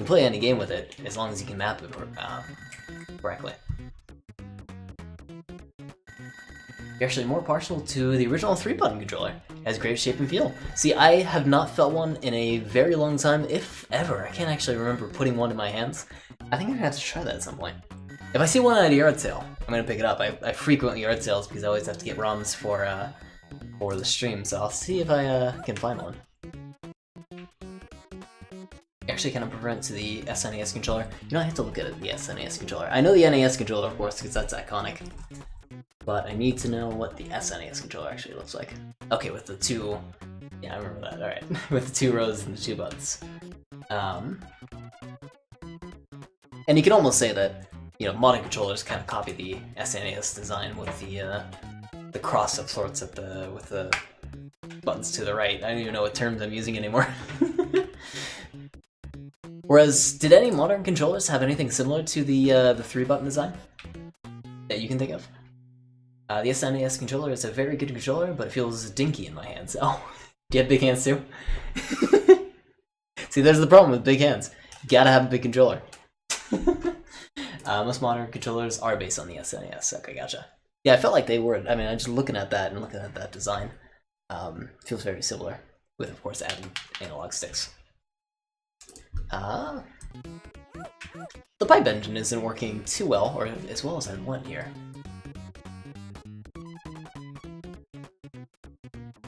play any game with it as long as you can map it correctly. You're actually more partial to the original 3-button controller. It has great shape and feel. See, I have not felt one in a very long time, if ever. I can't actually remember putting one in my hands. I think I'm gonna have to try that at some point. If I see one at a yard sale, I'm gonna pick it up. I frequent yard sales because I always have to get ROMs for the stream, so I'll see if I can find one. Actually kind of prefer it to the SNES controller. You know, I have to look at the SNES controller. I know the NES controller, of course, because that's iconic. But I need to know what the SNES controller actually looks like. Okay, with the 2... Yeah, I remember that, alright. With the 2 rows and the 2 buttons. And you can almost say that, you know, modern controllers kind of copy the SNES design with the cross of sorts with the buttons to the right. I don't even know what terms I'm using anymore. Whereas, did any modern controllers have anything similar to the 3-button design that you can think of? The SNES controller is a very good controller, but it feels dinky in my hands. Oh, do you have big hands too? See, there's the problem with big hands. You gotta have a big controller. Most modern controllers are based on the SNES. Okay, gotcha. Yeah, I felt like they were. I mean, I'm just looking at that and looking at that design. Feels very similar, with of course adding analog sticks. The pipe engine isn't working too well, or as well as I want here.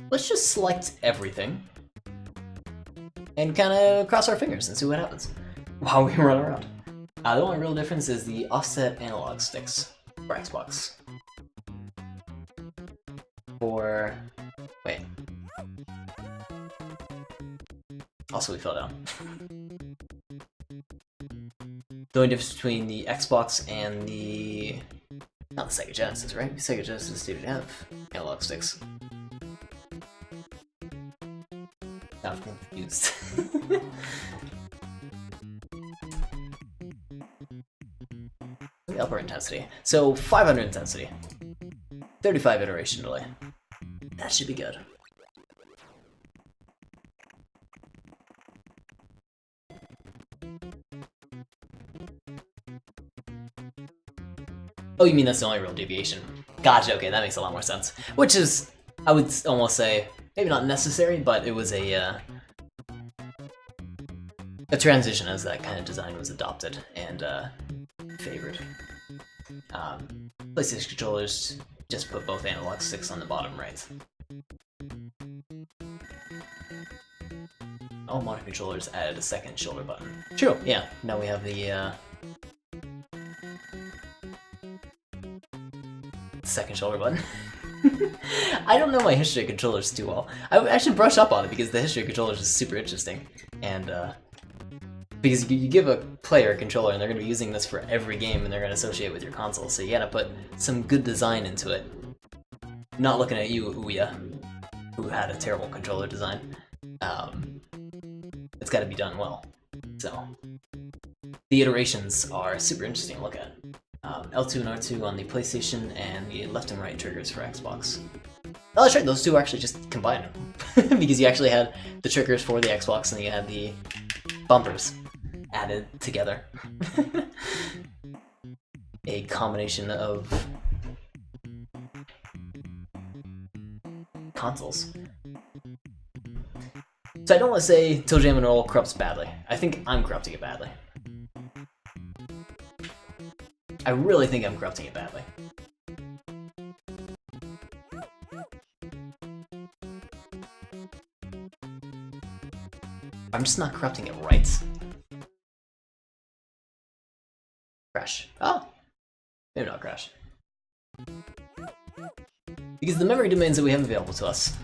Let's just select everything and kind of cross our fingers and see what happens while we run around. The only real difference is the offset analog sticks for Xbox. Wait. Also, we fell down. The only difference between the Xbox and the... not the Sega Genesis, right? The Sega Genesis didn't have analog sticks. Now I'm confused. The upper intensity. So 500 intensity. 35 iteration delay. That should be good. Oh, you mean that's the only real deviation? Gotcha, okay, that makes a lot more sense. Which is, I would almost say, maybe not necessary, but it was a transition as that kind of design was adopted and favored. PlayStation controllers just put both analog sticks on the bottom right. All modern controllers added a second shoulder button. True, yeah. Now we have the second shoulder button. I don't know my history of controllers too well. I should brush up on it because the history of controllers is super interesting. And because you give a player a controller and they're going to be using this for every game and they're going to associate it with your console, so you gotta put some good design into it. Not looking at you, Ouya, who had a terrible controller design. It's gotta be done well. So, the iterations are super interesting to look at. L2 and R2 on the PlayStation, and the left and right triggers for Xbox. Oh, that's right, those two are actually just combined. Because you actually had the triggers for the Xbox and then you had the bumpers added together. A combination of consoles. So I don't want to say ToeJam and Earl corrupts badly. I think I'm corrupting it badly. I really think I'm corrupting it badly. I'm just not corrupting it right. Crash. Oh! Maybe not crash. Because the memory domains that we have available to us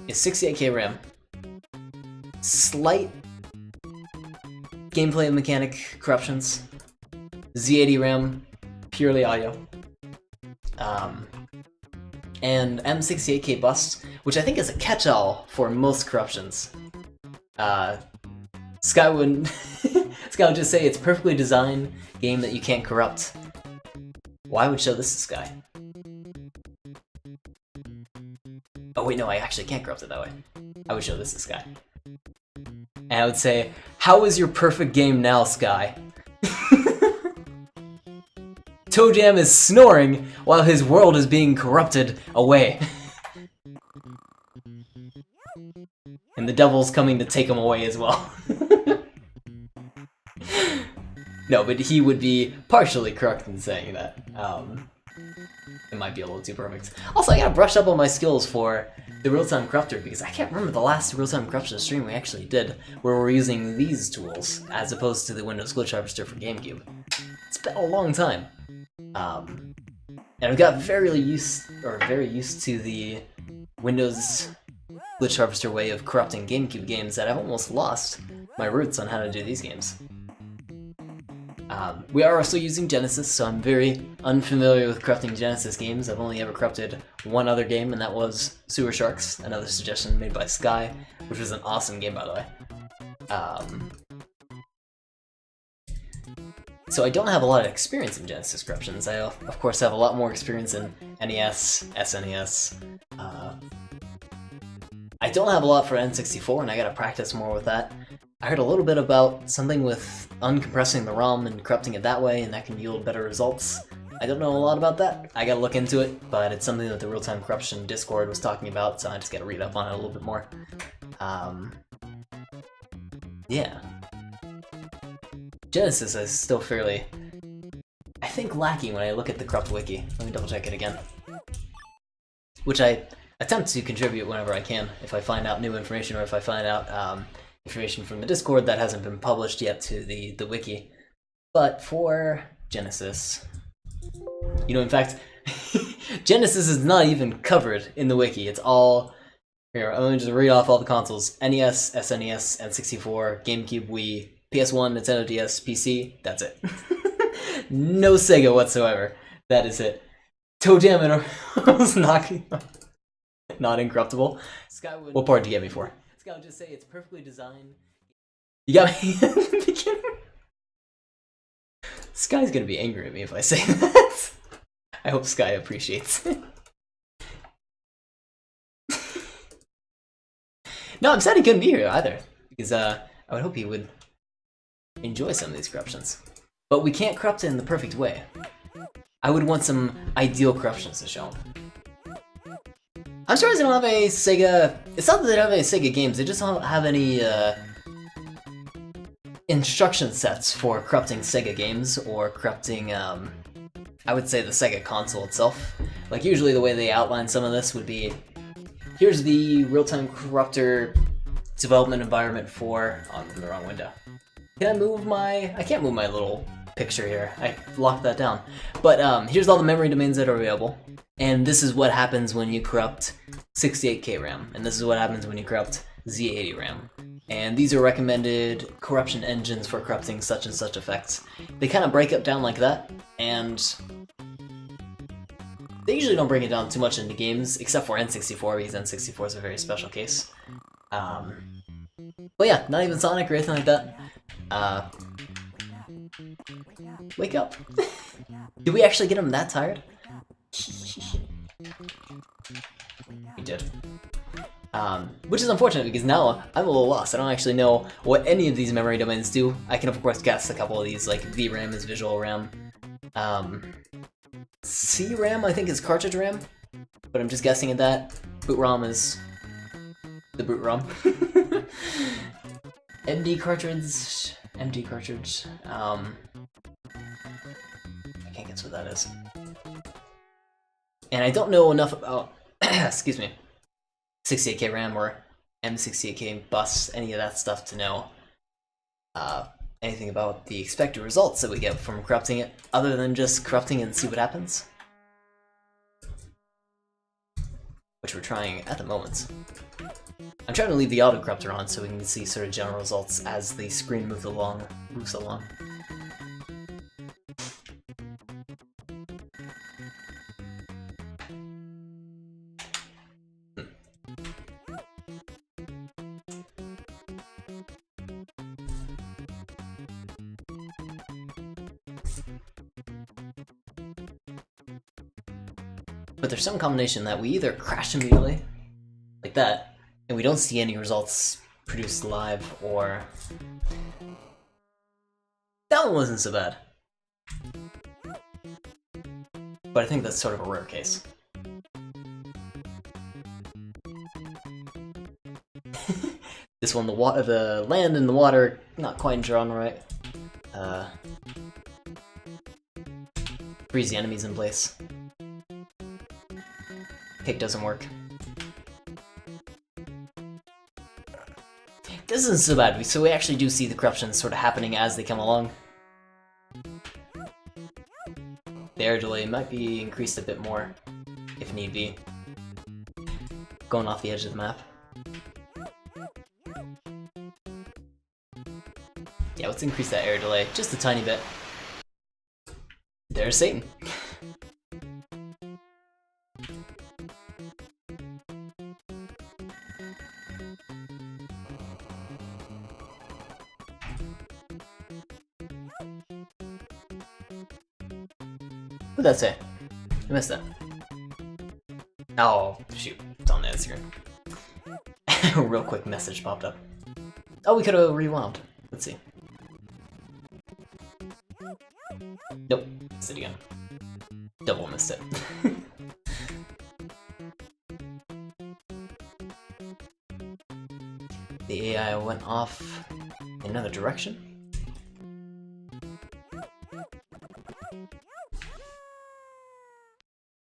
is 68K RAM, slight gameplay and mechanic corruptions, Z80 RAM, purely audio, and M68K bus, which I think is a catch-all for most corruptions. Sky would Sky would just say it's perfectly designed game that you can't corrupt. Why would show this to Sky? Oh wait, no, I actually can't corrupt it that way. I would show this to Sky. And I would say, how is your perfect game now, Sky? ToeJam is snoring while his world is being corrupted away. And the devil's coming to take him away as well. No, but he would be partially correct in saying that. It might be a little too perfect. Also, I gotta brush up on my skills for the real-time corruptor, because I can't remember the last real-time corruption stream we actually did, where we're using these tools, as opposed to the Windows Glitch Harvester for GameCube. It's been a long time. And I got very used to the Windows Glitch Harvester way of corrupting GameCube games that I've almost lost my roots on how to do these games. We are also using Genesis, so I'm very unfamiliar with corrupting Genesis games. I've only ever corrupted one other game, and that was Sewer Sharks, another suggestion made by Sky, which was an awesome game, by the way. So I don't have a lot of experience in Genesis corruptions. I, of course, have a lot more experience in NES, SNES. I don't have a lot for N64, and I gotta practice more with that. I heard a little bit about something with uncompressing the ROM and corrupting it that way, and that can yield better results. I don't know a lot about that. I gotta look into it, but it's something that the Real-Time Corruption Discord was talking about, so I just gotta read up on it a little bit more. Yeah. Genesis is still fairly, I think, lacking when I look at the corrupt wiki. Let me double check it again. Which I attempt to contribute whenever I can, if I find out new information or if I find out information from the Discord that hasn't been published yet to the wiki. But for Genesis, you know, in fact, Genesis is not even covered in the wiki. It's all, here, I'm going to just read off all the consoles: NES, SNES, N64, GameCube, Wii, PS1, Nintendo DS, PC. That's it. No Sega whatsoever. That is it. Toe Jam and was not incorruptible. Skywood, what part did you get me for? Sky would just say it's perfectly designed. You got me in the beginning. Sky's gonna be angry at me if I say that. I hope Sky appreciates it. No, I'm sad he couldn't be here either, because I would hope he would enjoy some of these corruptions. But we can't corrupt it in the perfect way. I would want some ideal corruptions to show him. I'm surprised they don't have a Sega... It's not that they don't have any Sega games, they just don't have any instruction sets for corrupting Sega games or corrupting, I would say, the Sega console itself. Like, usually the way they outline some of this would be, here's the real-time corruptor development environment for... Oh, I'm in the wrong window. Can I move my... I can't move my little picture here. I locked that down. But here's all the memory domains that are available. And this is what happens when you corrupt 68K RAM. And this is what happens when you corrupt Z80 RAM. And these are recommended corruption engines for corrupting such and such effects. They kind of break it down like that, and they usually don't break it down too much into games, except for N64, because N64 is a very special case. But yeah, not even Sonic or anything like that. Wake up. Did we actually get him that tired? We did. Which is unfortunate because now I'm a little lost. I don't actually know what any of these memory domains do. I can of course guess a couple of these, like VRAM is visual RAM. CRAM I think is cartridge RAM, but I'm just guessing at that. Boot ROM is the boot ROM. MD cartridge. I can't guess what that is. And I don't know enough about, excuse me, 68K RAM or M68K bus, any of that stuff to know anything about the expected results that we get from corrupting it, other than just corrupting it and see what happens. Which we're trying at the moment. I'm trying to leave the auto corruptor on so we can see sort of general results as the screen moves along. But there's some combination that we either crash immediately, like that, and we don't see any results produced live, or... That one wasn't so bad. But I think that's sort of a rare case. This one, the land and the water, not quite drawn right. Freeze the enemies in place. Pick doesn't work. This isn't so bad, so we actually do see the corruptions sort of happening as they come along. The air delay might be increased a bit more, if need be. Going off the edge of the map. Yeah, let's increase that air delay just a tiny bit. There's Satan. What'd that say? I missed that. Oh, shoot. It's on the end screen. A real quick message popped up. Oh, we could have rewound. Let's see. Nope. Missed it again. Double missed it. The AI went off in another direction.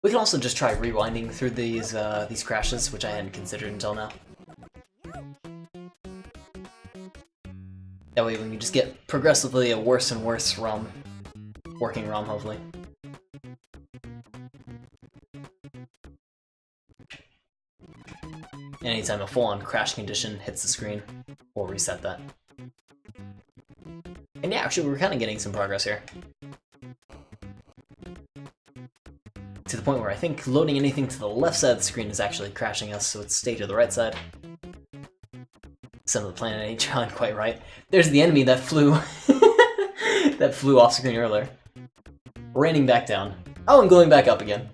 We can also just try rewinding through these crashes, which I hadn't considered until now. That way we can just get progressively a worse and worse ROM. Working ROM, hopefully. Anytime a full-on crash condition hits the screen, we'll reset that. And yeah, actually we're kind of getting some progress here. To the point where I think loading anything to the left side of the screen is actually crashing us, so it's stay to the right side. Some of the planet ain't drawn quite right. There's the enemy that flew that flew off screen earlier. Raining back down. Oh, and going back up again.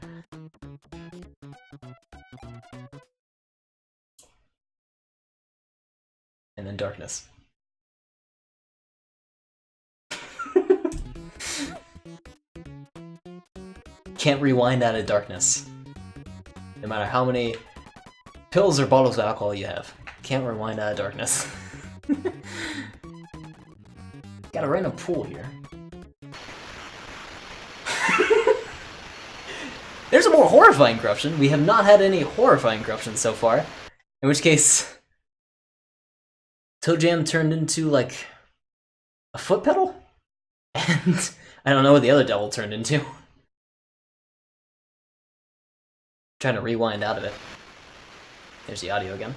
And then darkness. Can't rewind out of darkness. No matter how many pills or bottles of alcohol you have. Can't rewind out of darkness. Got a random pool here. There's a more horrifying corruption. We have not had any horrifying corruption so far. In which case, Toe Jam turned into, like, a foot pedal? And I don't know what the other devil turned into. Trying to rewind out of it. There's the audio again.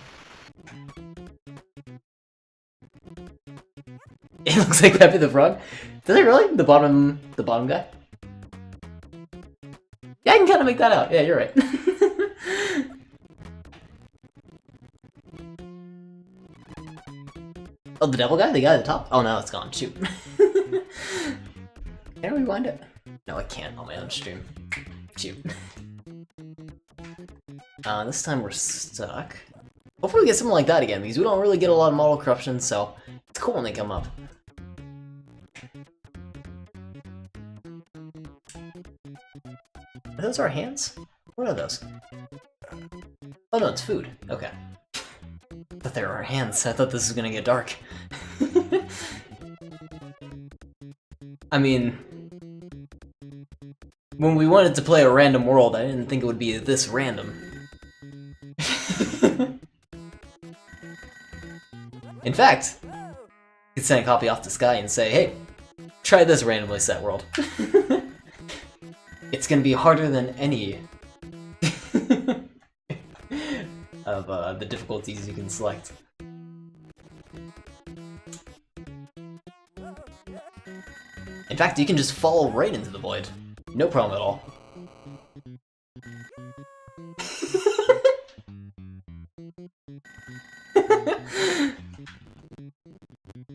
It looks like Pepe the Frog. Does it really? The bottom guy? Yeah, I can kind of make that out. Yeah, you're right. Oh, the devil guy? The guy at the top? Oh, no, it's gone. Shoot. Can I rewind it? No, I can't on my own stream. Shoot. This time we're stuck. Hopefully we get something like that again, because we don't really get a lot of model corruption, so it's cool when they come up. Are those our hands? What are those? Oh no, it's food. Okay. I thought they were our hands. I thought this was gonna get dark. I mean, when we wanted to play a random world, I didn't think it would be this random. In fact, you could send a copy off to Sky and say, hey, try this randomly set world. It's gonna be harder than any of the difficulties you can select. In fact, you can just fall right into the void. No problem at all.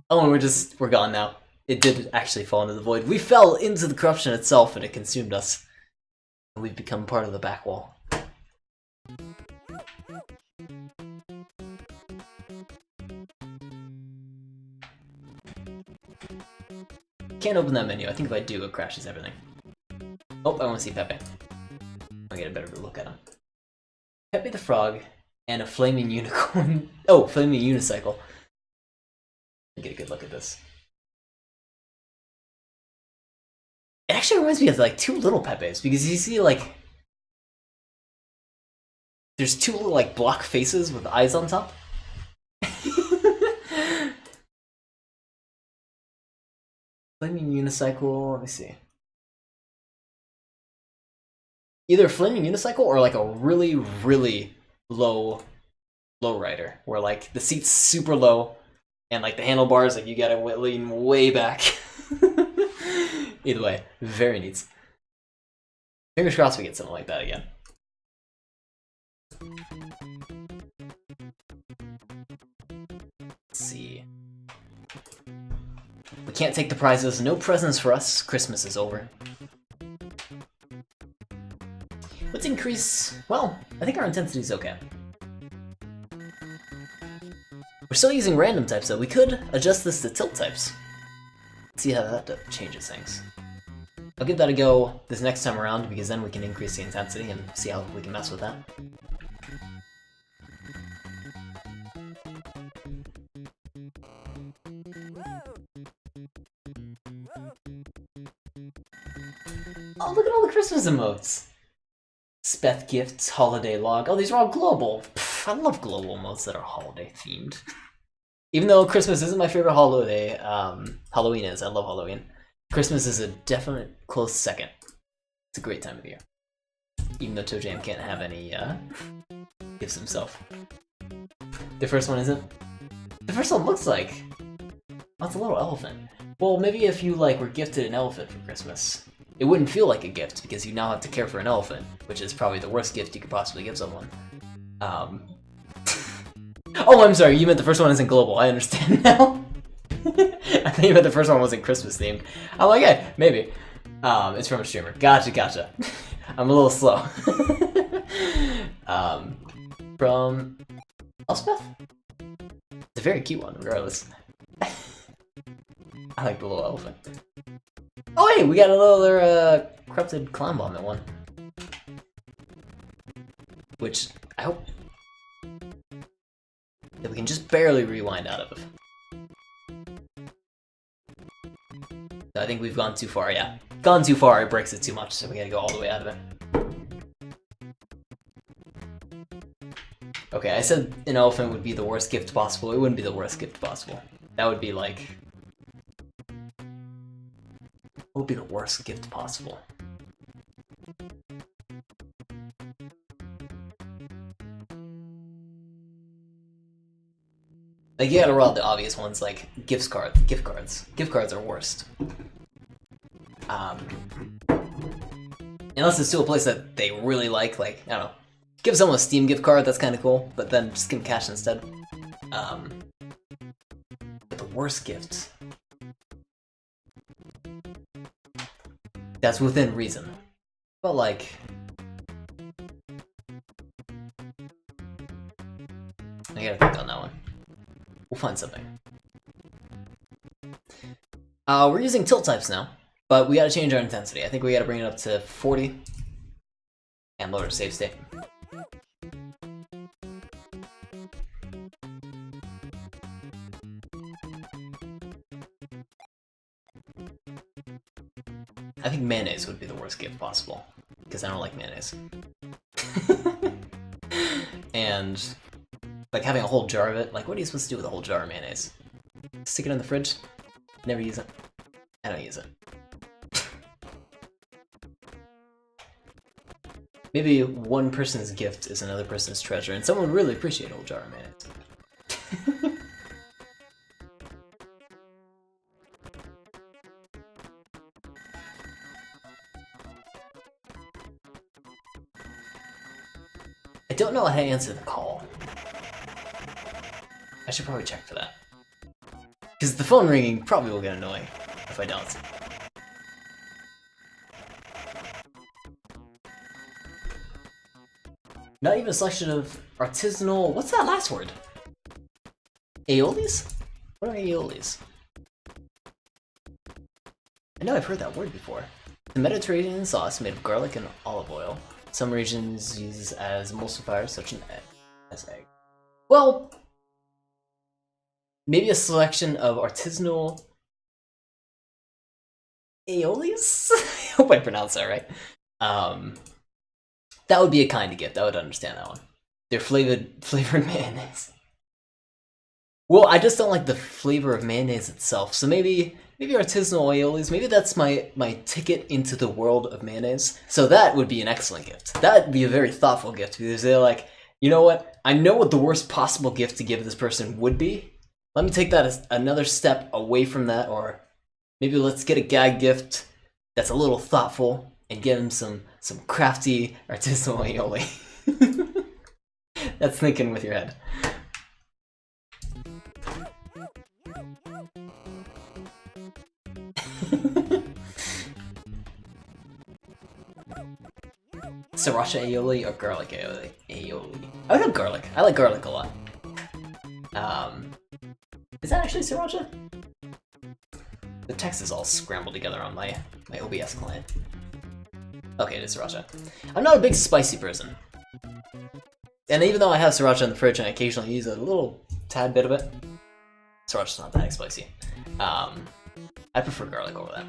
Oh, and we're gone now. It did actually fall into the void. We fell into the corruption itself and it consumed us. And we've become part of the back wall. Can't open that menu. I think if I do, it crashes everything. Oh, I want to see Pepe. I'll get a better look at him. Pepe the Frog and a flaming unicorn. Oh, flaming unicycle. Get a good look at this. It actually reminds me of like two little Pepes, because you see like there's two little like block faces with eyes on top. Flaming unicycle, let me see. Either a flaming unicycle or like a really, really low rider, where like the seat's super low and like the handlebars, like you gotta lean way back. Either way, very neat. Fingers crossed we get something like that again. Let's see. We can't take the prizes, no presents for us, Christmas is over. Let's increase, well, I think our intensity is okay. We're still using random types though, we could adjust this to tilt types. See how that changes things. I'll give that a go this next time around, because then we can increase the intensity and see how we can mess with that. Oh, look at all the Christmas emotes! Speth gifts, holiday log. Oh, these are all global. Pff, I love global modes that are holiday themed. Even though Christmas isn't my favorite holiday, Halloween is. I love Halloween. Christmas is a definite close second. It's a great time of year. Even though ToeJam can't have any gifts himself. The first one isn't? The first one looks like... Oh, it's a little elephant. Well, maybe if you like were gifted an elephant for Christmas, it wouldn't feel like a gift because you now have to care for an elephant, which is probably the worst gift you could possibly give someone. Oh, I'm sorry, you meant the first one isn't global. I understand now. I thought you meant the first one wasn't Christmas themed. I'm like, yeah, maybe. It's from a streamer. Gotcha. I'm a little slow. From Elspeth? It's a very cute one, regardless. I like the little elephant. Oh hey, we got another corrupted clown bomb one. Which I hope that we can just barely rewind out of. I think we've gone too far, yeah. Gone too far, it breaks it too much, so we gotta go all the way out of it. Okay, I said an elephant would be the worst gift possible. It wouldn't be the worst gift possible. That would be like... What would be the worst gift possible? Like, you gotta roll out the obvious ones, like gift cards. Gift cards are worst. Unless it's to a place that they really like, I don't know. Give someone a Steam gift card, that's kind of cool, but then just give them cash instead. But the worst gift... That's within reason. But like... I gotta think on that one. We'll find something. We're using tilt types now, but we gotta change our intensity. I think we gotta bring it up to 40. And load our save state. I think mayonnaise would be the worst gift possible, because I don't like mayonnaise. And, like, having a whole jar of it, like, what are you supposed to do with a whole jar of mayonnaise? Stick it in the fridge? Never use it. I don't use it. Maybe one person's gift is another person's treasure, and someone would really appreciate a whole jar of mayonnaise. I don't know how to answer the call. I should probably check for that. Because the phone ringing probably will get annoying if I don't. Not even a selection of artisanal... What's that last word? Aiolies? What are aiolies? I know I've heard that word before. The Mediterranean sauce made of garlic and olive oil. Some regions use as emulsifiers such as egg. Well, maybe a selection of artisanal aiolies? I hope I pronounced that right. That would be a kind of gift. I would understand that one. They're flavored mayonnaise. Well, I just don't like the flavor of mayonnaise itself. So maybe artisanal aiolies. Maybe that's my ticket into the world of mayonnaise. So that would be an excellent gift. That would be a very thoughtful gift because they're like, you know what? I know what the worst possible gift to give this person would be. Let me take that as another step away from that, or maybe let's get a gag gift that's a little thoughtful and get him some crafty artisanal aioli. That's thinking with your head. Sriracha aioli or garlic aioli? I would have garlic. I like garlic a lot. Is that actually sriracha? The text is all scrambled together on my OBS client. Okay, it is sriracha. I'm not a big spicy person. And even though I have sriracha in the fridge and I occasionally use a little tad bit of it, sriracha's not that spicy. I prefer garlic over that.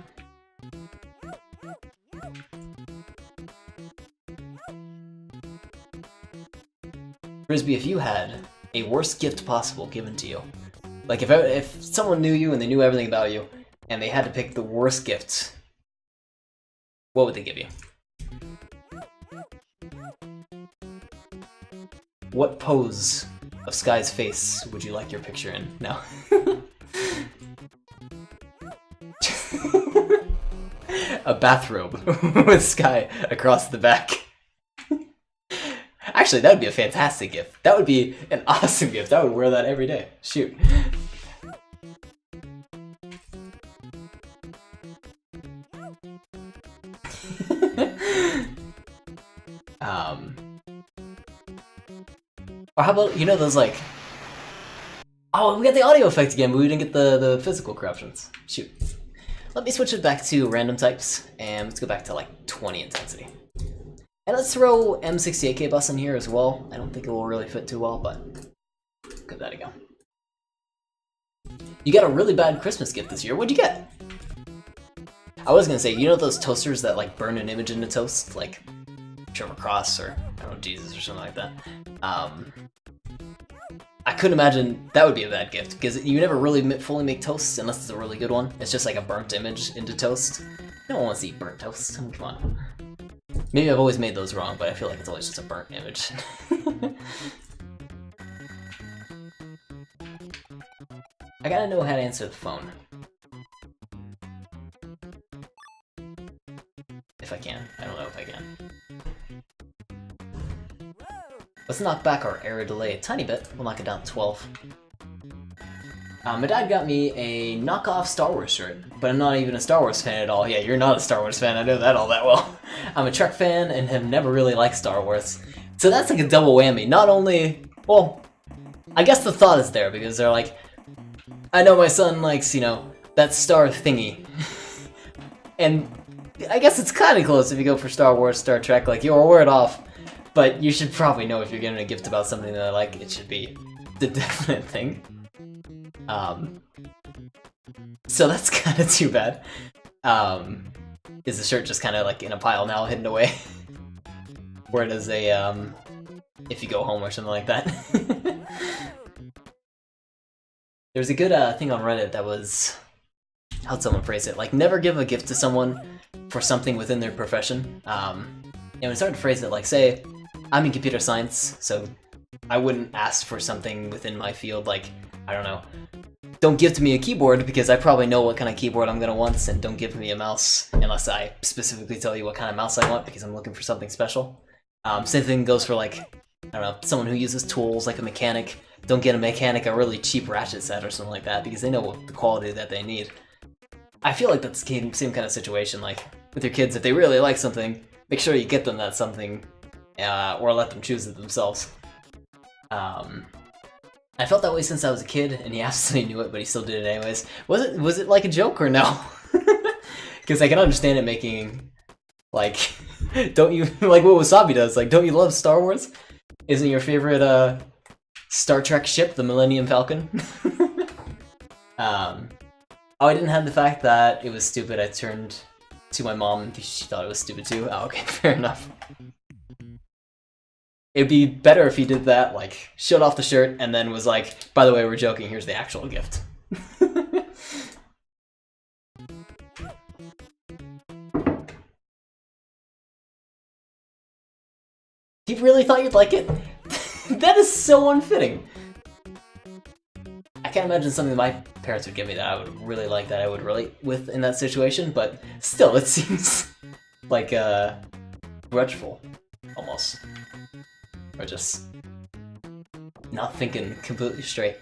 Frisbee, if you had a worst gift possible given to you, like if someone knew you and they knew everything about you, and they had to pick the worst gift, what would they give you? What pose of Sky's face would you like your picture in? No. A bathrobe with Sky across the back. Actually, that would be a fantastic gift. That would be an awesome gift. I would wear that every day. Shoot. Or how about, you know, those like... Oh, we got the audio effect again, but we didn't get the physical corruptions. Shoot. Let me switch it back to random types, and let's go back to like 20 intensity. And let's throw M68K bus in here as well. I don't think it will really fit too well, but give that a go. You got a really bad Christmas gift this year. What'd you get? I was gonna say, you know those toasters that like burn an image into toast? Like Trevor Cross or, I don't know, Jesus or something like that. I couldn't imagine that would be a bad gift, because you never really fully make toasts unless it's a really good one. It's just like a burnt image into toast. No one wants to eat burnt toast. I mean, come on. Maybe I've always made those wrong, but I feel like it's always just a burnt image. I gotta know how to answer the phone. If I can. I don't know if I can. Let's knock back our error delay a tiny bit. We'll knock it down to 12. My dad got me a knockoff Star Wars shirt, but I'm not even a Star Wars fan at all. Yeah, you're not a Star Wars fan, I know that all that well. I'm a Trek fan and have never really liked Star Wars. So that's like a double whammy. Not only, well, I guess the thought is there, because they're like, I know my son likes, you know, that star thingy. And I guess it's kind of close if you go for Star Wars, Star Trek, like you're a word off. But you should probably know if you're getting a gift about something that I like, it should be the definite thing. So that's kind of too bad. Is the shirt just kind of like in a pile now, hidden away? Where it is a, if you go home or something like that. There's a good thing on Reddit that was, how'd someone phrase it? Like, never give a gift to someone for something within their profession. And we started to phrase it like, say, I'm in computer science, so I wouldn't ask for something within my field like, I don't know, don't gift me a keyboard because I probably know what kind of keyboard I'm going to want, and don't give me a mouse unless I specifically tell you what kind of mouse I want because I'm looking for something special. Same thing goes for like, I don't know, someone who uses tools like a mechanic. Don't get a mechanic a really cheap ratchet set or something like that because they know what the quality that they need. I feel like that's the same kind of situation, like with your kids, if they really like something, make sure you get them that something, or let them choose it themselves. I felt that way since I was a kid, and he absolutely knew it, but he still did it anyways. Was it like a joke or no? Because I can understand it making, like, don't you, like what Wasabi does, like, don't you love Star Wars? Isn't your favorite, Star Trek ship the Millennium Falcon? Oh, I didn't have the fact that it was stupid. I turned to my mom, she thought it was stupid too. Oh, okay, fair enough. It'd be better if he did that, like, showed off the shirt, and then was like, by the way, we're joking, here's the actual gift. He really thought you'd like it? That is so unfitting. I can't imagine something my parents would give me that I would really like, that I would relate with in that situation, but still, it seems like, grudgeful, almost. Or just not thinking completely straight.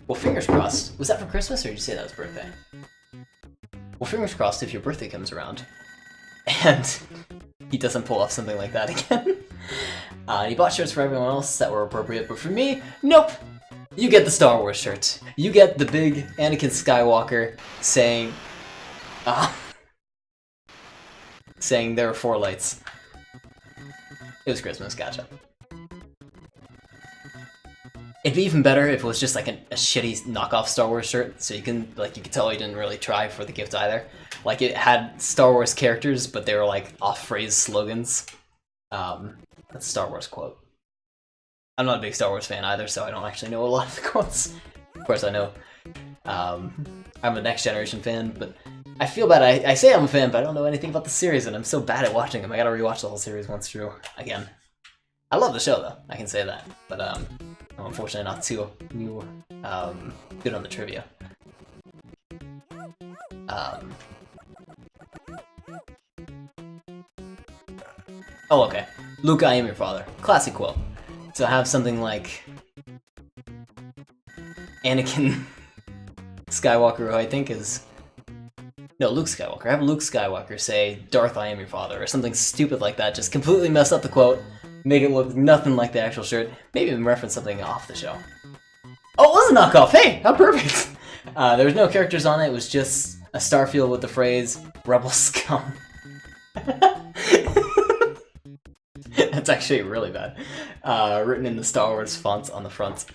Well, fingers crossed. Was that for Christmas, or did you say that was birthday? Well, fingers crossed if your birthday comes around and he doesn't pull off something like that again. He bought shirts for everyone else that were appropriate, but for me, nope! You get the Star Wars shirt. You get the big Anakin Skywalker saying, saying there are 4 lights. It was Christmas, gotcha. It'd be even better if it was just like a shitty knockoff Star Wars shirt, so you can tell he didn't really try for the gift either. Like it had Star Wars characters, but they were like off-phrase slogans. That's a Star Wars quote. I'm not a big Star Wars fan either, so I don't actually know a lot of the quotes. Of course I know. I'm a Next Generation fan, but I feel bad. I say I'm a fan, but I don't know anything about the series, and I'm so bad at watching them. I gotta rewatch the whole series once through again. I love the show, though. I can say that. But I'm unfortunately not too good on the trivia. Oh, okay. Luke, I am your father. Classic quote. So I have something like Anakin Skywalker, who I think is... No, Luke Skywalker. I have Luke Skywalker say, Darth, I am your father, or something stupid like that. Just completely mess up the quote, make it look nothing like the actual shirt, maybe even reference something off the show. Oh, it was a knockoff! Hey, how perfect! There was no characters on it, it was just a starfield with the phrase, Rebel Scum. That's actually really bad. Written in the Star Wars font on the front.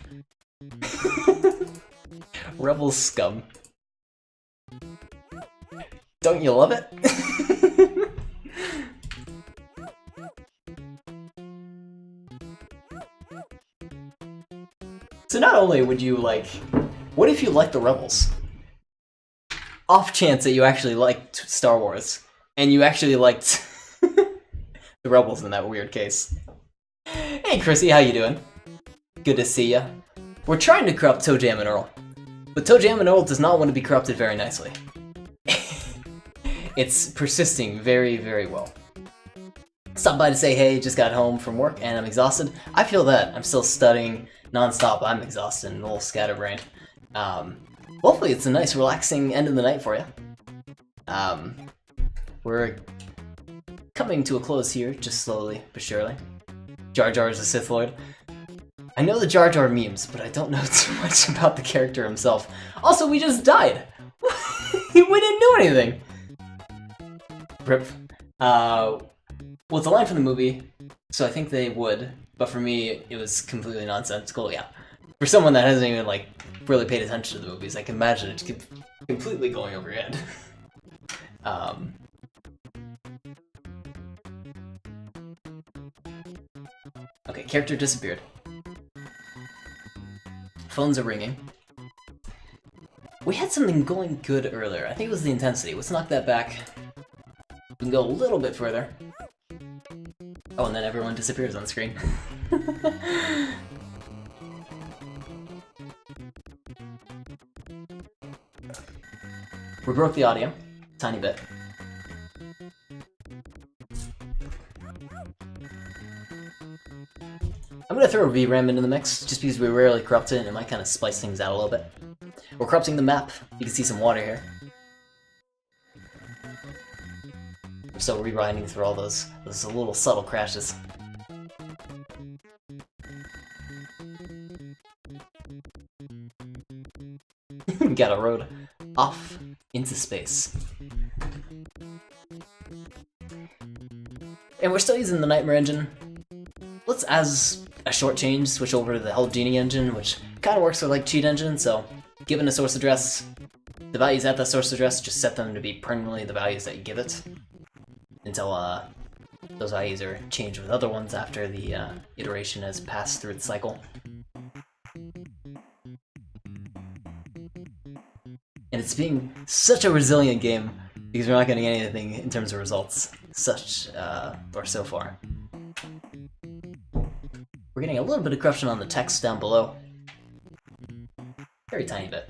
Rebel Scum. Don't you love it? So not only would you like... What if you liked the Rebels? Off chance that you actually liked Star Wars, and you actually liked the Rebels in that weird case. Hey Chrissy, how you doing? Good to see ya. We're trying to corrupt Toe Jam and Earl, but Toe Jam and Earl does not want to be corrupted very nicely. It's persisting very, very well. Stopped by to say hey, just got home from work and I'm exhausted. I feel that. I'm still studying non-stop. I'm exhausted and a little scatterbrained. Hopefully it's a nice relaxing end of the night for you. We're coming to a close here, just slowly but surely. Jar Jar is a Sith Lord. I know the Jar Jar memes, but I don't know too much about the character himself. Also, we just died! We didn't do anything! Rip. Well, it's a line from the movie, so I think they would, but for me, it was completely nonsensical, yeah. For someone that hasn't even, like, really paid attention to the movies, I can imagine it completely going over your head. Okay, character disappeared. Phones are ringing. We had something going good earlier. I think it was the intensity. Let's knock that back. We can go a little bit further. Oh, and then everyone disappears on the screen. We broke the audio. Tiny bit. I'm gonna throw a VRAM into the mix, just because we rarely corrupt it and it might kind of spice things out a little bit. We're corrupting the map. You can see some water here. I'm still rewinding through all those little subtle crashes. Got a road off into space. And we're still using the Nightmare engine. Let's, as a short change, switch over to the Help Genie engine, which kind of works with like cheat engine, so given a source address, the values at that source address, just set them to be permanently the values that you give it, until those values are changed with other ones after the iteration has passed through its cycle. And it's being such a resilient game, because we're not getting anything in terms of results, or so far. We're getting a little bit of corruption on the text down below. Very tiny bit.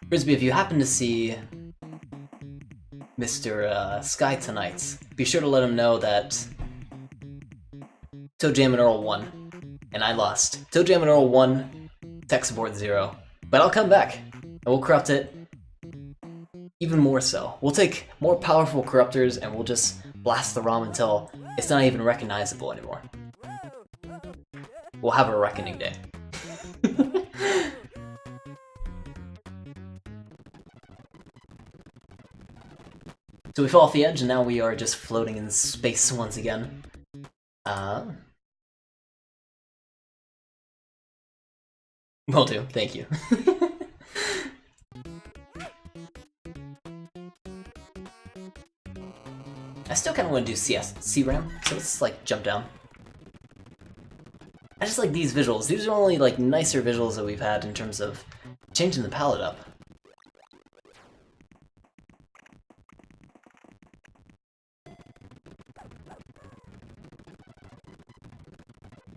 Frisbee, if you happen to see Mr. Sky tonight, be sure to let him know that Toe Jam and Earl won, and I lost. Toe Jam and Earl won, tech support 0, but I'll come back, and we'll corrupt it even more so. We'll take more powerful corruptors, and we'll just blast the ROM until it's not even recognizable anymore. We'll have a reckoning day. So we fell off the edge, and now we are just floating in space once again. Will do, thank you. I still kind of want to do CRAM, so let's like jump down. I just like these visuals. These are only like nicer visuals that we've had in terms of changing the palette up.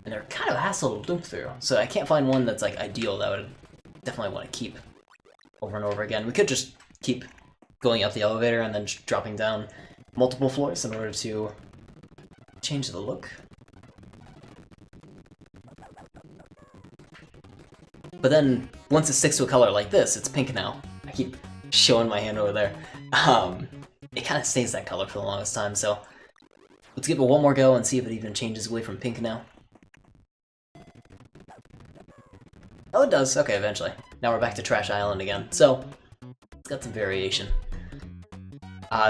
And they're kind of a hassle to loop through, so I can't find one that's like ideal that I would definitely want to keep over and over again. We could just keep going up the elevator and then dropping down multiple floors in order to change the look. But then, once it sticks to a color like this, it's pink now. I keep showing my hand over there. It kind of stays that color for the longest time, so let's give it one more go and see if it even changes away from pink now. Oh, it does. Okay, eventually. Now we're back to Trash Island again, so it's got some variation.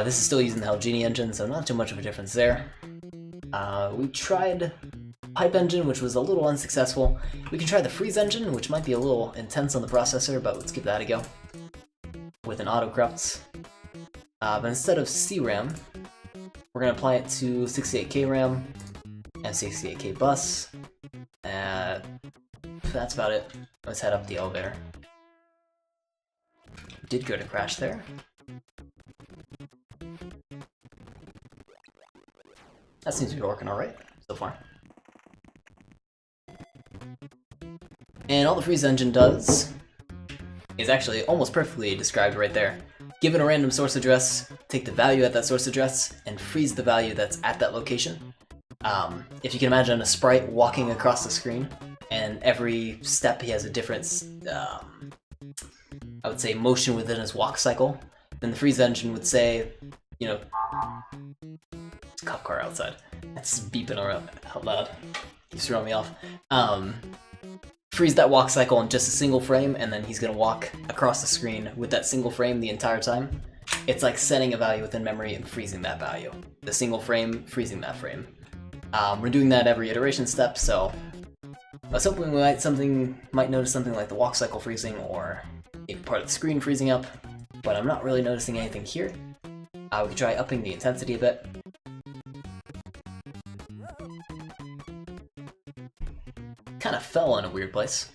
This is still using the Hell Genie engine, so not too much of a difference there. We tried Pipe engine, which was a little unsuccessful. We can try the Freeze engine, which might be a little intense on the processor, but let's give that a go. With an auto corrupt. But instead of CRAM, we're going to apply it to 68K RAM and 68K bus. That's about it. Let's head up the elevator. Did go to crash there. That seems to be working alright so far. And all the Freeze engine does is actually almost perfectly described right there. Given a random source address, take the value at that source address, and freeze the value that's at that location. If you can imagine a sprite walking across the screen, and every step he has a different, I would say, motion within his walk cycle, then the Freeze engine would say, you know, it's a cop car outside. It's beeping around out loud. Keeps throwing me off. Freeze that walk cycle in just a single frame, and then he's going to walk across the screen with that single frame the entire time. It's like setting a value within memory and freezing that value. The single frame, freezing that frame. We're doing that every iteration step, so I was hoping we might notice something like the walk cycle freezing or maybe part of the screen freezing up, but I'm not really noticing anything here. We could try upping the intensity a bit. Kind of fell in a weird place.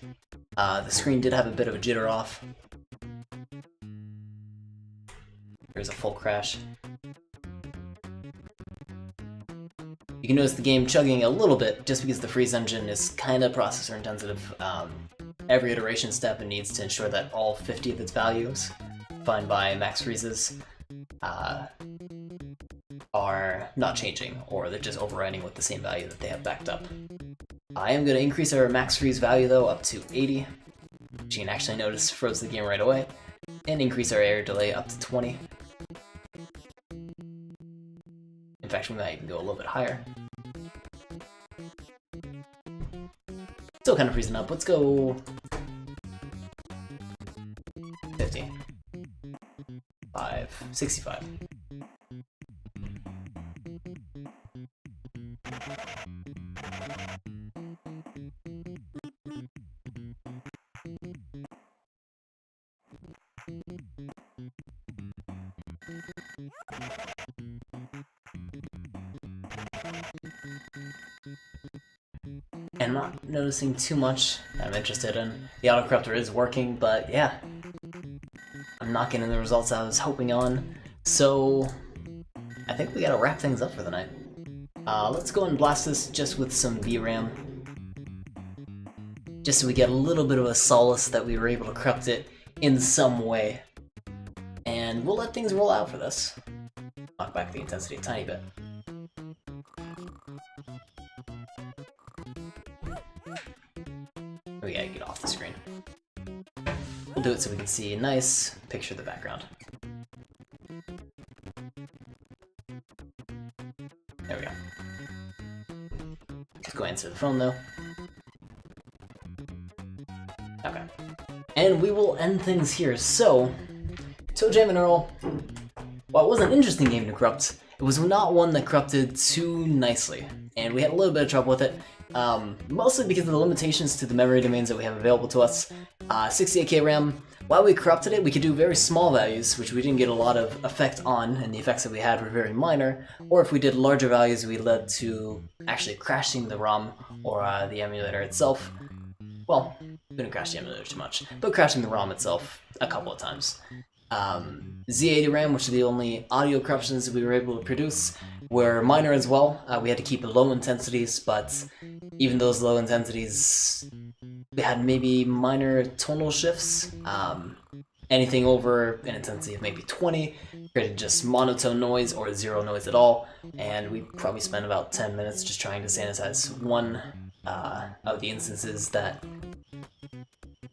The screen did have a bit of a jitter off. There's a full crash. You can notice the game chugging a little bit just because the Freeze engine is kind of processor intensive. Every iteration step it needs to ensure that all 50 of its values, defined by max freezes, are not changing, or they're just overriding with the same value that they have backed up. I am going to increase our max freeze value though up to 80, which you can actually notice froze the game right away, and increase our error delay up to 20. In fact, we might even go a little bit higher. Still kind of freezing up. Let's go 50. 65. And I'm not noticing too much that I'm interested in. The autocorruptor is working, but yeah, I'm not getting the results I was hoping on, so I think we gotta wrap things up for the night. Let's go and blast this just with some VRAM, just so we get a little bit of a solace that we were able to corrupt it in some way. And we'll let things roll out for this. Knock back the intensity a tiny bit. We gotta get off the screen. We'll do it so we can see a nice picture of the background. There we go. Let's go answer the phone though. Okay. And we will end things here. So Jam and Earl, while it was an interesting game to corrupt, it was not one that corrupted too nicely, and we had a little bit of trouble with it. mostly because of the limitations to the memory domains that we have available to us. 68K RAM, while we corrupted it, we could do very small values, which we didn't get a lot of effect on, and the effects that we had were very minor, or if we did larger values, we led to actually crashing the ROM or the emulator itself. Well, we didn't crash the emulator too much, but crashing the ROM itself a couple of times. Z80 RAM, which are the only audio corruptions that we were able to produce, were minor as well. We had to keep low intensities, but even those low intensities, we had maybe minor tonal shifts. Anything over an intensity of maybe 20 created just monotone noise or zero noise at all, and we probably spent about 10 minutes just trying to sanitize one of the instances that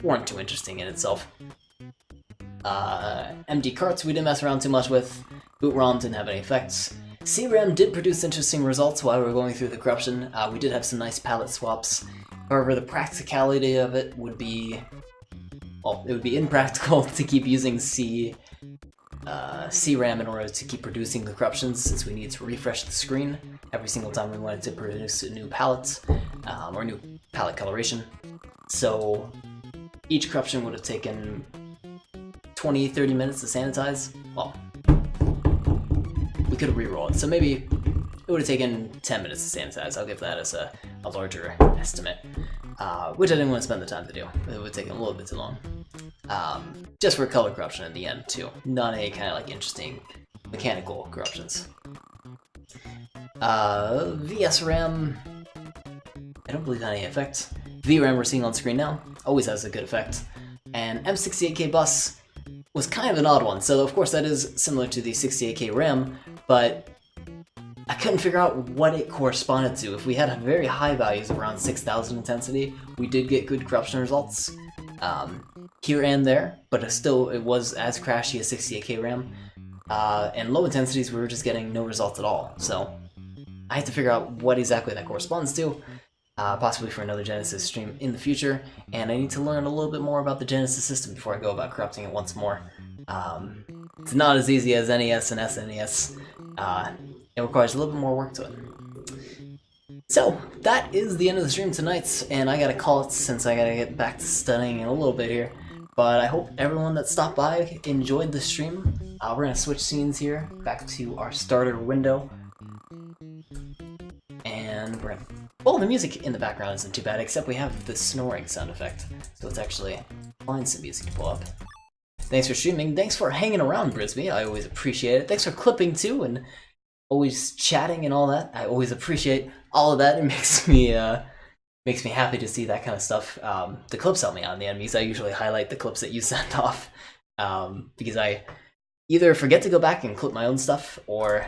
weren't too interesting in itself. MD carts we didn't mess around too much with. Boot ROM didn't have any effects. CRAM did produce interesting results while we were going through the corruption. We did have some nice palette swaps. However, the practicality of it would be... well, it would be impractical to keep using CRAM in order to keep producing the corruptions, since we need to refresh the screen every single time we wanted to produce a new palette, or new palette coloration. So each corruption would have taken 20-30 minutes to sanitize. Well, we could re-roll it, so maybe it would have taken 10 minutes to sanitize. I'll give that as a larger estimate, which I didn't want to spend the time to do. It would take a little bit too long. Just for color corruption in the end, too. Not any kind of like interesting mechanical corruptions. VSRAM, I don't believe had any effect. VRAM we're seeing on screen now, always has a good effect. And M68K bus was kind of an odd one, so of course that is similar to the 68K RAM, but I couldn't figure out what it corresponded to. If we had very high values of around 6,000 intensity, we did get good corruption results here and there, but it was as crashy as 68K RAM. And low intensities, we were just getting no results at all, so I had to figure out what exactly that corresponds to, possibly for another Genesis stream in the future, and I need to learn a little bit more about the Genesis system before I go about corrupting it once more. It's not as easy as NES and SNES. It requires a little bit more work to it. So, that is the end of the stream tonight, and I gotta call it since I gotta get back to studying in a little bit here. But I hope everyone that stopped by enjoyed the stream. We're gonna switch scenes here, back to our starter window. And we're gonna... well, the music in the background isn't too bad, except we have the snoring sound effect. So let's actually find some music to pull up. Thanks for streaming, thanks for hanging around, Brisby, I always appreciate it. Thanks for clipping too, and always chatting and all that. I always appreciate all of that. It makes me happy to see that kind of stuff. The clips help me out in the end, because I usually highlight the clips that you send off, because I either forget to go back and clip my own stuff, or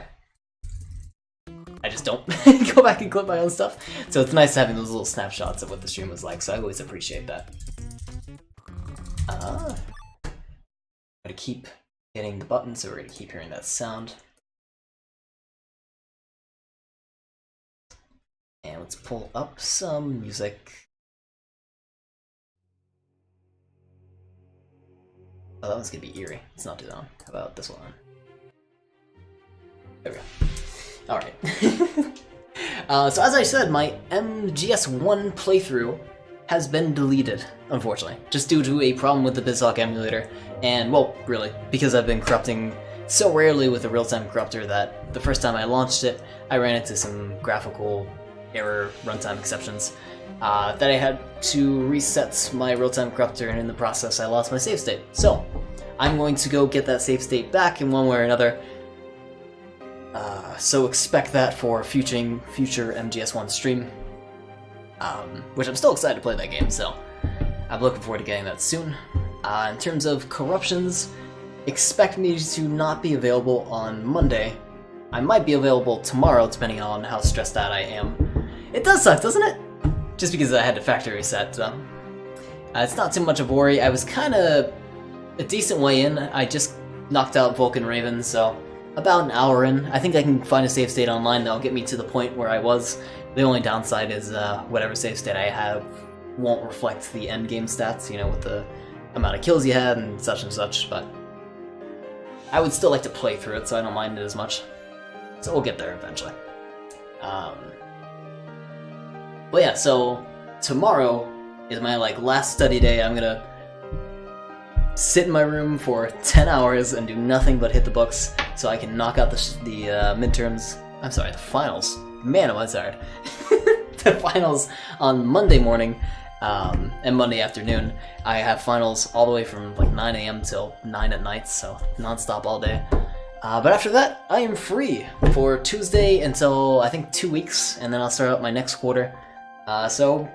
I just don't go back and clip my own stuff. So it's nice having those little snapshots of what the stream was like, so I always appreciate that. Gotta keep hitting the button, so we're gonna keep hearing that sound. And let's pull up some music. Oh, that one's gonna be eerie. Let's not do that one. How about this one? There we go. Alright. So as I said, my MGS1 playthrough has been deleted, unfortunately, just due to a problem with the BizHawk emulator. And, well, really, because I've been corrupting so rarely with a real-time corruptor that the first time I launched it, I ran into some graphical error runtime exceptions that I had to reset my real-time corruptor, and in the process I lost my save state. So, I'm going to go get that save state back in one way or another. So expect that for future MGS1 stream, which I'm still excited to play that game, so I'm looking forward to getting that soon. In terms of corruptions, expect me to not be available on Monday. I might be available tomorrow, depending on how stressed out I am. It does suck, doesn't it? Just because I had to factory reset, so. It's not too much of a worry. I was kind of a decent way in. I just knocked out Vulcan Raven, so about an hour in. I think I can find a save state online that'll get me to the point where I was. The only downside is whatever save state I have won't reflect the end game stats, you know, with the amount of kills you had and such, but I would still like to play through it, so I don't mind it as much. So we'll get there eventually. But yeah, so tomorrow is my like last study day. I'm gonna sit in my room for 10 hours and do nothing but hit the books so I can knock out the midterms. I'm sorry, the finals. Man, am I tired. The finals on Monday morning and Monday afternoon. I have finals all the way from like 9 a.m. till 9 at night, so non-stop all day. But after that, I am free for Tuesday until I think 2 weeks, and then I'll start out my next quarter. So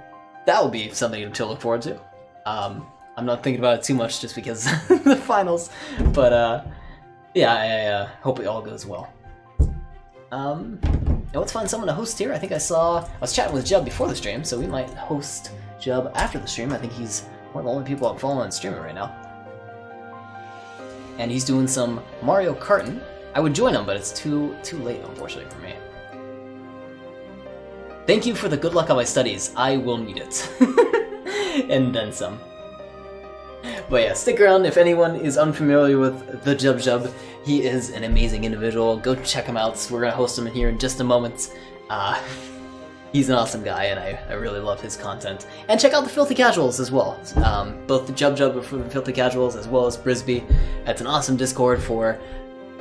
that will be something to look forward to. I'm not thinking about it too much just because the finals, but yeah, I hope it all goes well. Let's find someone to host here. I think I was chatting with Jub before the stream, so we might host Jub after the stream. I think he's one of the only people I'm following streaming right now. And he's doing some Mario Karting. I would join him, but it's too late, unfortunately, for me. Thank you for the good luck on my studies. I will need it. And then some. But yeah, stick around if anyone is unfamiliar with the Jub. He is an amazing individual. Go check him out. We're going to host him in here in just a moment. He's an awesome guy, and I really love his content. And check out the Filthy Casuals as well. Both the Jub for the Filthy Casuals as well as Brisby. It's an awesome Discord for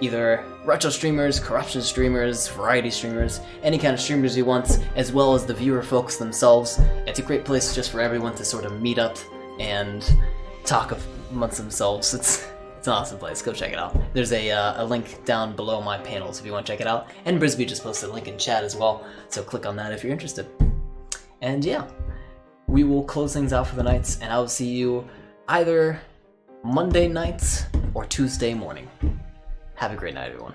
either retro streamers, corruption streamers, variety streamers, any kind of streamers you want, as well as the viewer folks themselves. It's a great place just for everyone to sort of meet up and talk amongst themselves. It's an awesome place. Go check it out. There's a link down below my panels if you want to check it out. And Brisby just posted a link in chat as well, so click on that if you're interested. And yeah, we will close things out for the nights, and I will see you either Monday night or Tuesday morning. Have a great night, everyone.